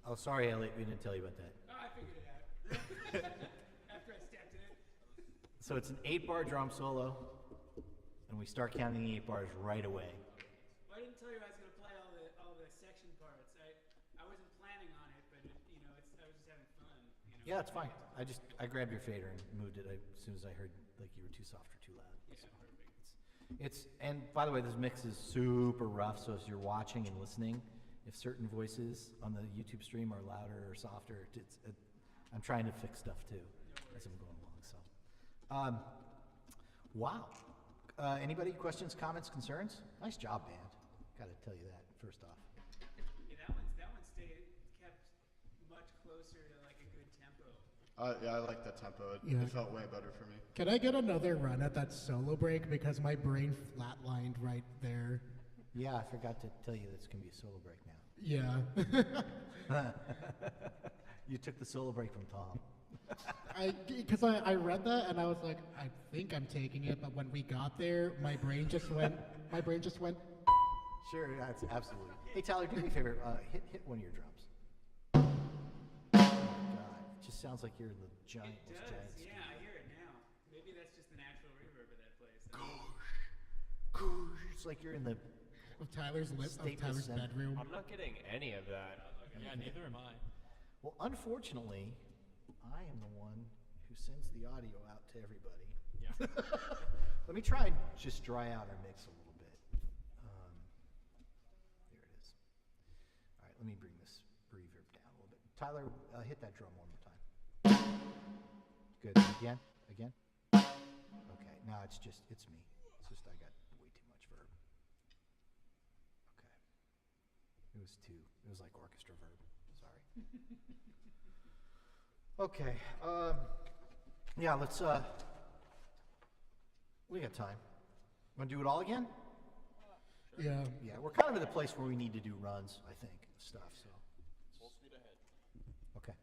Oh, sorry, Elliot, we didn't tell you about that. Oh, I figured it out. After I stepped in it. So it's an 8-bar drum solo, and we start counting the 8 bars right away. Well, I didn't tell you I was going to play all the section parts. I wasn't planning on it, but I was just having fun. Yeah, it's fine. I grabbed your fader and moved it as soon as I heard like you were too soft or too loud. Yeah, So perfect. and by the way, this mix is super rough. So as you're watching and listening, if certain voices on the YouTube stream are louder or softer, I'm trying to fix stuff too as I'm going along. So, wow. Anybody questions, comments, concerns? Nice job, band. Got to tell you that first off. Yeah, that one stayed kept much closer to like a good tempo. Yeah, I like that tempo. Yeah. It felt way better for me. Can I get another run at that solo break because my brain flatlined right there? Yeah, I forgot to tell you that it's going to be a solo break now. Yeah. You took the solo break from Tom. Because I read that and I was like, I think I'm taking it, but when we got there, my brain just went. Sure, that's absolutely. Hey, Tyler, do me a favor. Hit one of your drums. Oh my God, it just sounds like you're in the giant. It does, giant yeah, studio. I hear it now. Maybe that's just the natural reverb of that place. It's like you're in the. Of Tyler's Staples Center. bedroom. I'm not getting any of that. Yeah, neither am I. Well, unfortunately, I am the one who sends the audio out to everybody. Yeah. Let me try and just dry out our mix a little bit. There it is. All right, let me bring this reverb down a little bit. Tyler, hit that drum one more time. Good. Again? Okay, now it's me. It's just I got way too much verb. Okay. It was like orchestra verb. Sorry. Okay. Yeah, let's, we got time. Want to do it all again? Yeah. Yeah, we're kind of at the place where we need to do runs, I think, stuff, so. Full speed ahead. Okay.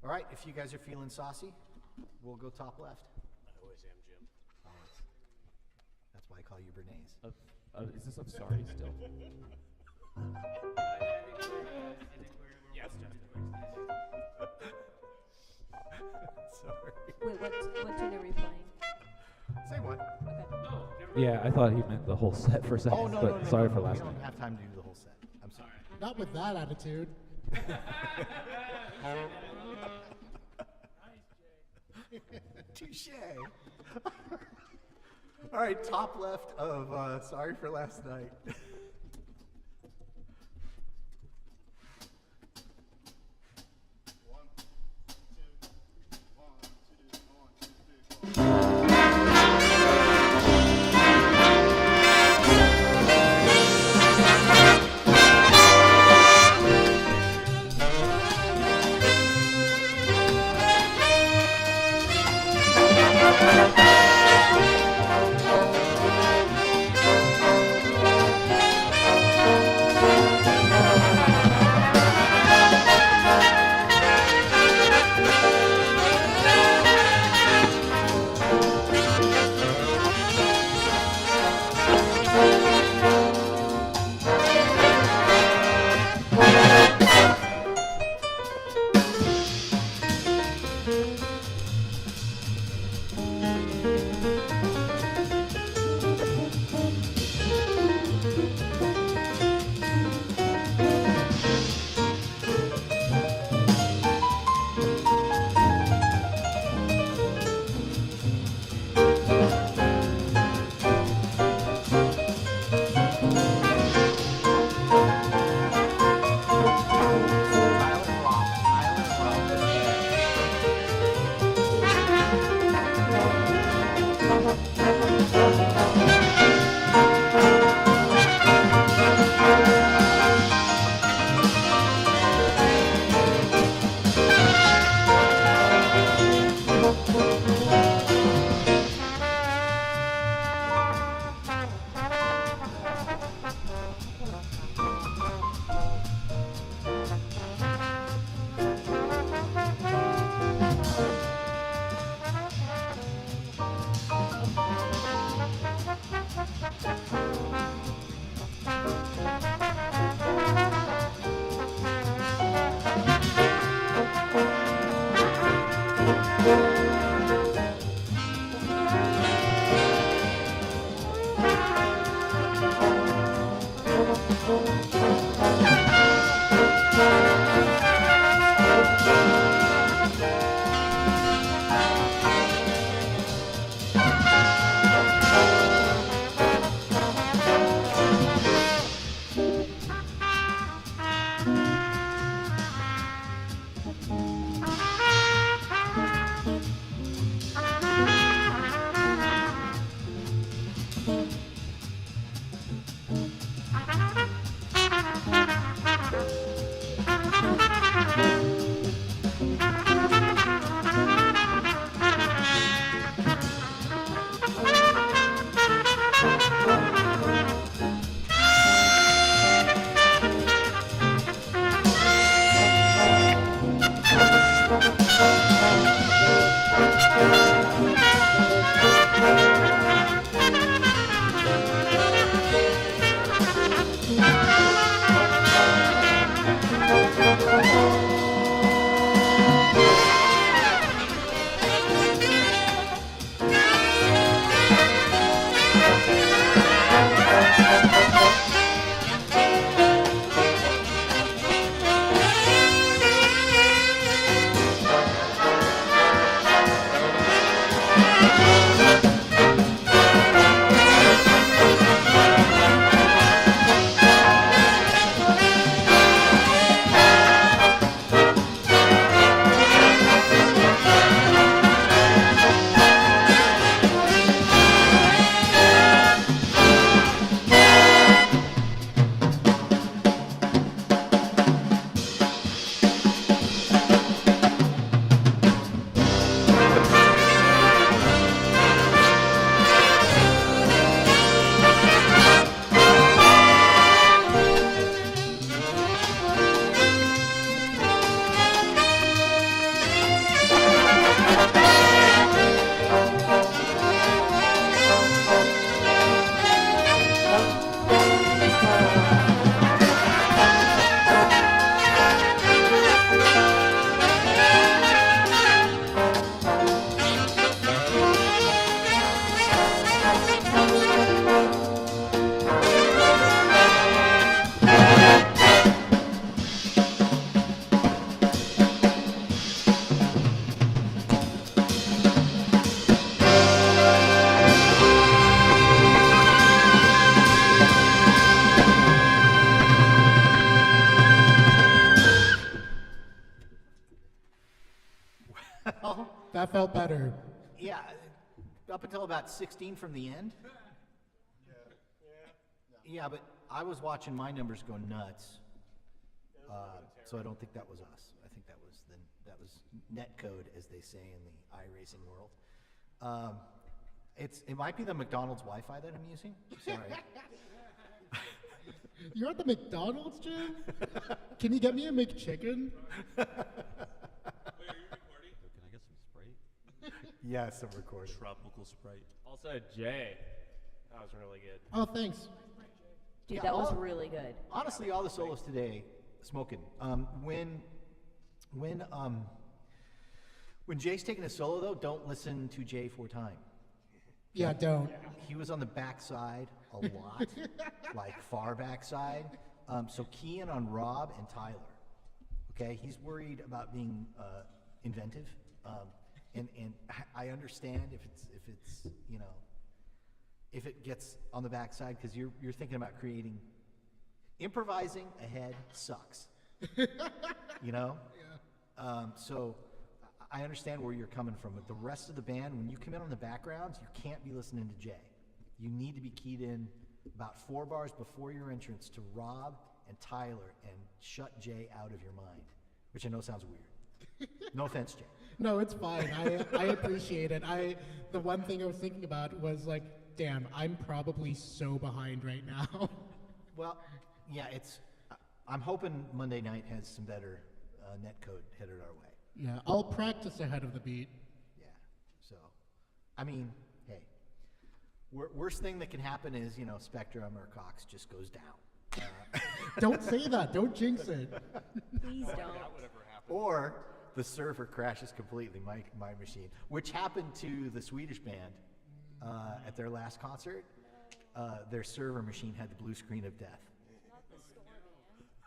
All right, if you guys are feeling saucy, we'll go top left. I always am, Jim. That's why I call you Bernays. Is this I'm sorry still? Yes, Sorry. Wait, what tune are we playing? Same one. Okay. Yeah, I thought he meant the whole set for a second, Oh, no, but no, sorry no, for no, last we night. don't have time to do the whole set. I'm sorry. Not with that attitude. Touche. All right, top left of Sorry for Last Night. That felt better. Yeah, up until about 16 from the end. Yeah, but I was watching my numbers go nuts. So I don't think that was us. I think that was net code, as they say in the iRacing world. It might be the McDonald's Wi-Fi that I'm using. Sorry. You're at the McDonald's, Jim? Can you get me a McChicken? Can I get some Sprite? Yes, I'm recording. Tropical Sprite. Also, Jay, that was really good. Oh, than's. Dude, Yeah, that was all- really good. Honestly, all the solos today, smoking. When Jay's taking a solo though, don't listen to Jay for time. Yeah, don't. He was on the backside a lot, like far backside. So key in on Rob and Tyler. Okay, he's worried about being inventive, and I understand if it's you know, if it gets on the backside because you're thinking about creating, improvising ahead sucks. You know. So I understand where you're coming from, but the rest of the band, when you come in on the backgrounds, you can't be listening to Jay. You need to be keyed in about 4 bars before your entrance to Rob and Tyler and shut Jay out of your mind, which I know sounds weird. No offense, Jay. No, it's fine. I appreciate it. The one thing I was thinking about was like, damn, I'm probably so behind right now. Well, yeah, I'm hoping Monday night has some better netcode headed our way. Yeah, I'll practice ahead of the beat. Yeah, so, I mean, hey, worst thing that can happen is, Spectrum or Cox just goes down. Don't say that. Don't jinx it. Please don't. That would ever happen. Or the server crashes completely, my machine, which happened to the Swedish band at their last concert. Their server machine had the blue screen of death. Not the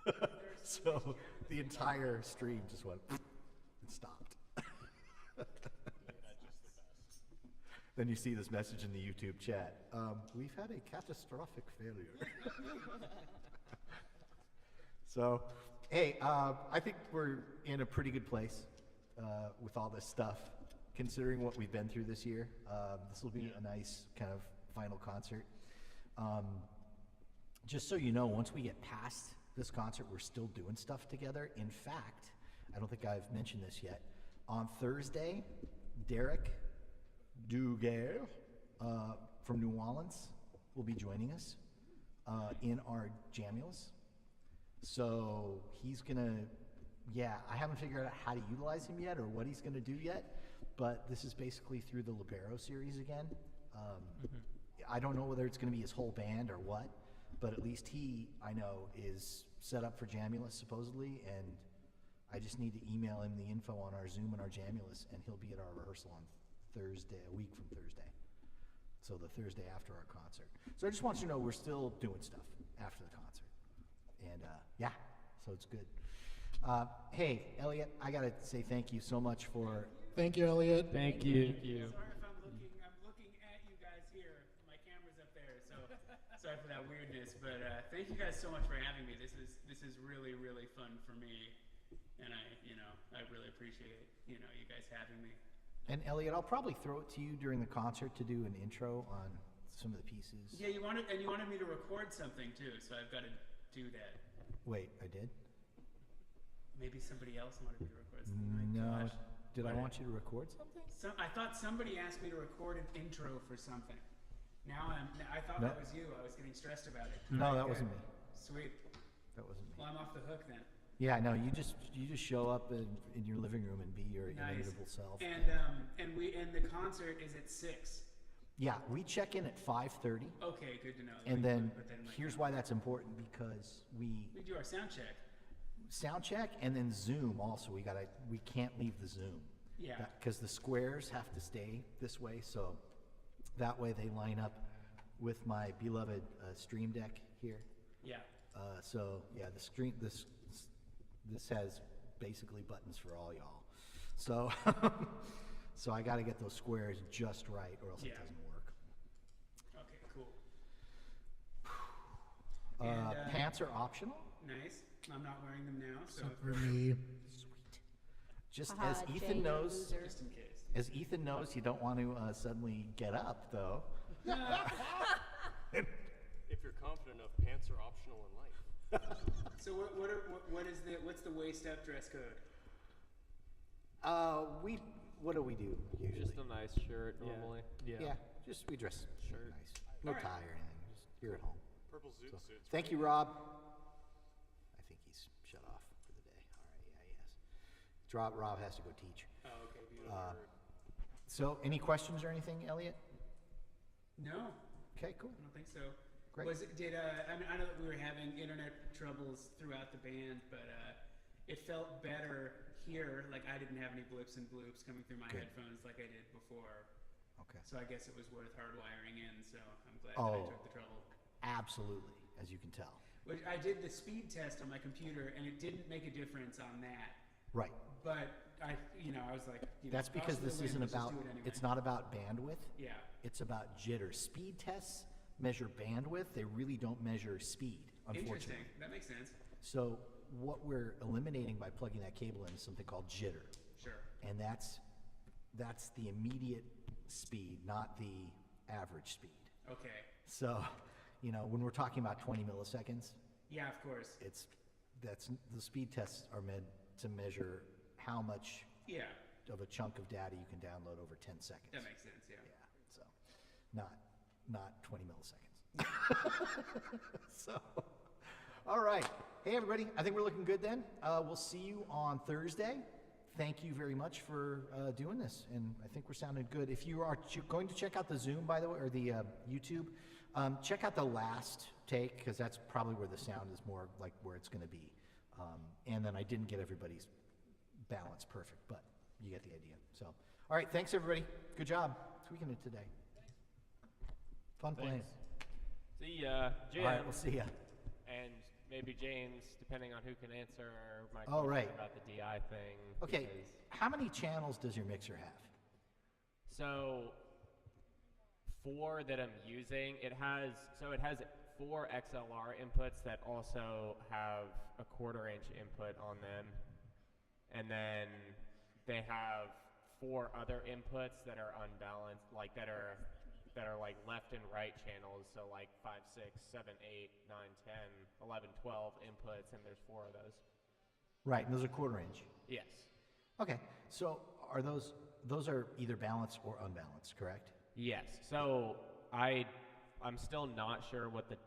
store, man. So the entire stream just went and stopped. Then you see this message in the YouTube chat. We've had a catastrophic failure. So, hey, I think we're in a pretty good place with all this stuff, considering what we've been through this year. This will be a nice kind of final concert. Just so you know, once we get past this concert, we're still doing stuff together. In fact, I don't think I've mentioned this yet. On Thursday, Derek Duguay from New Orleans will be joining us in our Jamulus. So he's gonna, I haven't figured out how to utilize him yet or what he's gonna do yet, but this is basically through the Libero series again. I don't know whether it's gonna be his whole band or what, but at least he, I know, is set up for Jamulus supposedly, and I just need to email him the info on our Zoom and our Jamulus, and he'll be at our rehearsal on Thursday, a week from Thursday. So the Thursday after our concert. So I just want you to know we're still doing stuff after the concert. And so it's good. Hey, Elliot, I gotta say thank you so much for. Thank you, Elliot. Thank you. Sorry if I'm looking at you guys here. My camera's up there, so sorry for that weirdness. But thank you guys so much for having me. This is really, really fun for me, and I really appreciate you guys having me. And Elliot, I'll probably throw it to you during the concert to do an intro on some of the pieces. Yeah, you wanted me to record something too, so I've got to do that. Wait, I did? Maybe somebody else wanted me to record something. No. Gosh. Did I want you to record something? I thought somebody asked me to record an intro for something. I thought No. that was you. I was getting stressed about it. No, Alright, that good. wasn't me. Sweet. That wasn't me. Well, I'm off the hook then. Yeah, no, you just show up in your living room and be your Nice. inimitable self. And the concert is at 6. Yeah, we check in at 5:30. Okay, good to know. And then But like, here's why that's important, because we we do our sound check. sound check and then Zoom also. We can't leave the Zoom. Yeah. Because the squares have to stay this way, so that way they line up with my beloved Stream Deck here. Yeah. So yeah, this has basically buttons for all y'all. So so I got to get those squares just right, or else it Yeah. doesn't work. Okay, cool. And, Pants are optional. Nice. I'm not wearing them now, so Except for me. Just Haha, as Jay, Ethan you knows, loser. just in case. as Ethan knows, you don't want to suddenly get up though. If you're confident enough, pants are optional in life. So what's the waist up dress code? What do we do usually? Just a nice shirt normally. Yeah, just we dress Shirt. nice. No Alright. tie or anything. Just you're at home. Purple zoot So, suits. thank you, Rob. I think he's shut off for the day. All right, yeah, he has. Rob has to go teach. Oh, okay, beautiful. So, any questions or anything, Elliot? No, Okay, cool. I don't think so. Great. I know that we were having internet troubles throughout the band, but it felt better here. Like I didn't have any blips and bloops coming through my Good. headphones like I did before. Okay. So I guess it was worth hardwiring in. So I'm glad that I Oh. took the trouble. Absolutely, as you can tell. Which I did the speed test on my computer, and it didn't make a difference on that. Right. But I was like, That's because caution to this the wind, isn't let's just about. do it anyway. It's not about bandwidth. Yeah. It's about jitter. Speed tests measure bandwidth. They really don't measure speed, unfortunately. Interesting. That makes sense. So what we're eliminating by plugging that cable in is something called jitter. Sure. and that's the immediate speed, not the average speed. Okay. So, when we're talking about 20 milliseconds, Yeah, of course. that's the speed tests are meant to measure how much Yeah, of a chunk of data you can download over 10 seconds. that makes sense. Yeah. Yeah, so not 20 milliseconds. So, all right. Hey, everybody. I think we're looking good then. We'll see you on Thursday. Thank you very much for doing this, and I think we're sounding good. If you are going to check out the Zoom, by the way, or the YouTube, check out the last take, because that's probably where the sound is more like where it's going to be. And then I didn't get everybody's balance perfect, but you get the idea. So, all right, thanks everybody. Good job tweaking it today. Fun playing. See ya, Jim. All right, we'll see ya. And maybe James, depending on who can answer my Oh, question right. about the DI thing. Okay, because- how many channels does your mixer have? So, 4 that I'm using, it has 4 XLR inputs that also have a 1/4-inch input on them. And then they have 4 other inputs that are unbalanced, like that are like left and right channels, so like 5, 6, 7, 8, 9, 10, 11, 12 inputs, and there's 4 of those. Right, and those are 1/4-inch. Yes. Okay, so are those are either balanced or unbalanced, correct? Yes. So I'm still not sure what the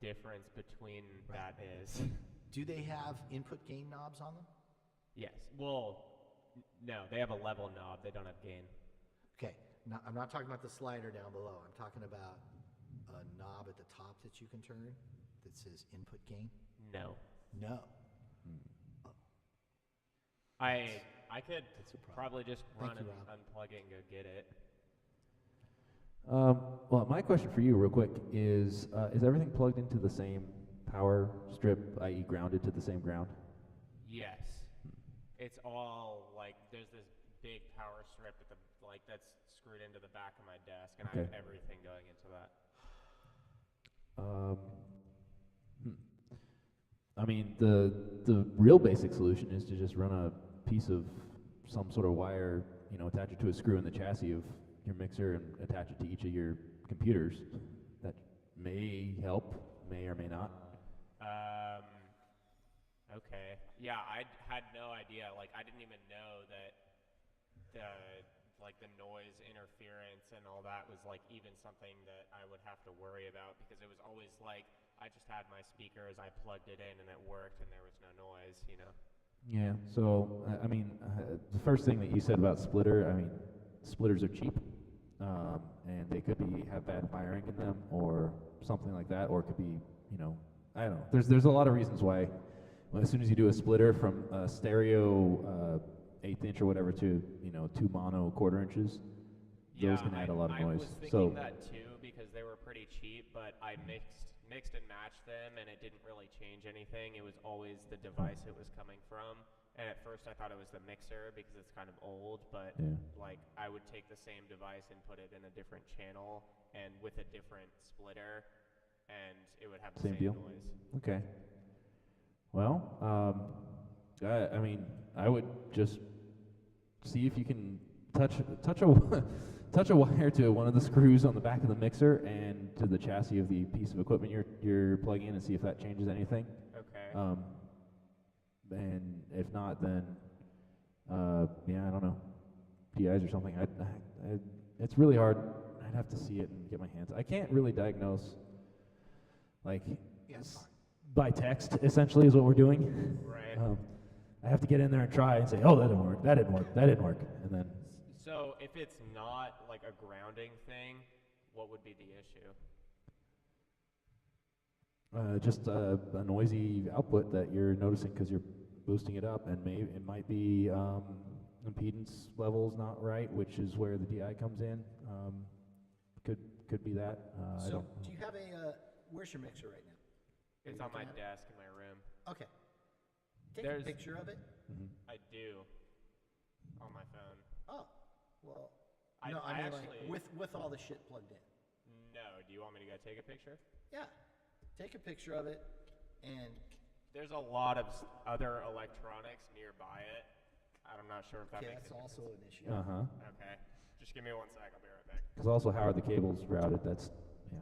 difference between that is. Do they have input gain knobs on them? Yes. Well, no, they have a level knob. They don't have gain. Okay, now, I'm not talking about the slider down below. I'm talking about a knob at the top that you can turn that says input gain. No. No. I could That's a problem. probably just Thank run you, and Rob. unplug it and go get it. Well, my question for you, real quick, is everything plugged into the same power strip, i.e., grounded to the same ground? Yes. It's all like there's this big power strip at the that's screwed into the back of my desk, and I have Okay. everything going into that. I mean, the real basic solution is to just run a piece of some sort of wire, attach it to a screw in the chassis of your mixer and attach it to each of your computers. That may help, may or may not. Okay. Yeah, I had no idea. Like, I didn't even know that the noise interference and all that was like even something that I would have to worry about, because it was always like I just had my speakers, I plugged it in, and it worked, and there was no noise. Yeah, so, I mean, the first thing that you said about splitter, I mean, splitters are cheap, and they could have bad wiring in them or something like that, or it could be, I don't know. There's a lot of reasons why, as soon as you do a splitter from stereo 1/8 inch or whatever to, 2 mono 1/4 inches, those can add a lot of noise. I was thinking So, that too, because they were pretty cheap, but I mixed and matched them, and it didn't really change anything. It was always the device it was coming from. And at first I thought it was the mixer because it's kind of old, but Yeah. like I would take the same device and put it in a different channel and with a different splitter, and it would have the Same same deal? noise. okay. Well, I mean, I would just see if you can touch a touch a wire to one of the screws on the back of the mixer and to the chassis of the piece of equipment you're plugging in, and see if that changes anything. Okay. And if not, then yeah, I don't know, DIs or something. It's really hard. I'd have to see it and get my hands. I can't really diagnose, like, by text. Essentially, is what we're doing. Right. I have to get in there and try and say, oh, that didn't work. That didn't work. That didn't work. And then So if it's not like a grounding thing, what would be the issue? just a noisy output that you're noticing because you're boosting it up, and it might be impedance levels not right, which is where the DI comes in. Could be that. I So, don't. do you have where's your mixer right now? It's on my desk in my room. Okay. Take a picture of it. I do. On my phone. Oh, well. I No, I mean, like, actually- with all the shit plugged in. No, do you want me to go take a picture? Yeah. Take a picture of it, and There's a lot of other electronics nearby it. I'm not sure if that Okay, makes that's a also difference. an issue. Okay. Just give me 1 sec. I'll be right back. Because also, how are the cables routed? That's, yeah.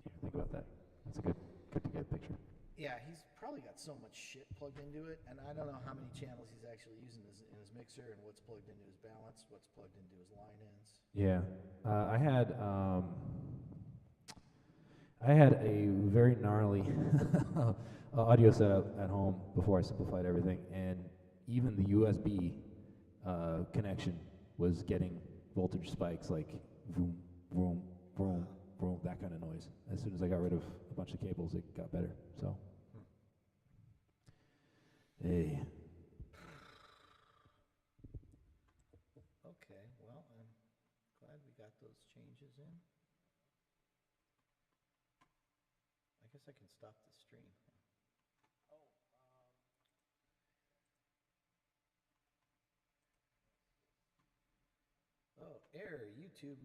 Yeah, think about that. That's a good to get a picture. Yeah, he's probably got so much shit plugged into it, and I don't know how many channels he's actually using in his mixer, and what's plugged into his balance, what's plugged into his line ends. Yeah. I had a very gnarly audio setup at home before I simplified everything, and even the USB connection was getting voltage spikes like vroom, vroom, vroom, vroom, that kind of noise. As soon as I got rid of a bunch of cables, it got better. So, hey. Okay, well, I'm glad we got those changes in. I guess I can stop the stream. Oh, error, YouTube.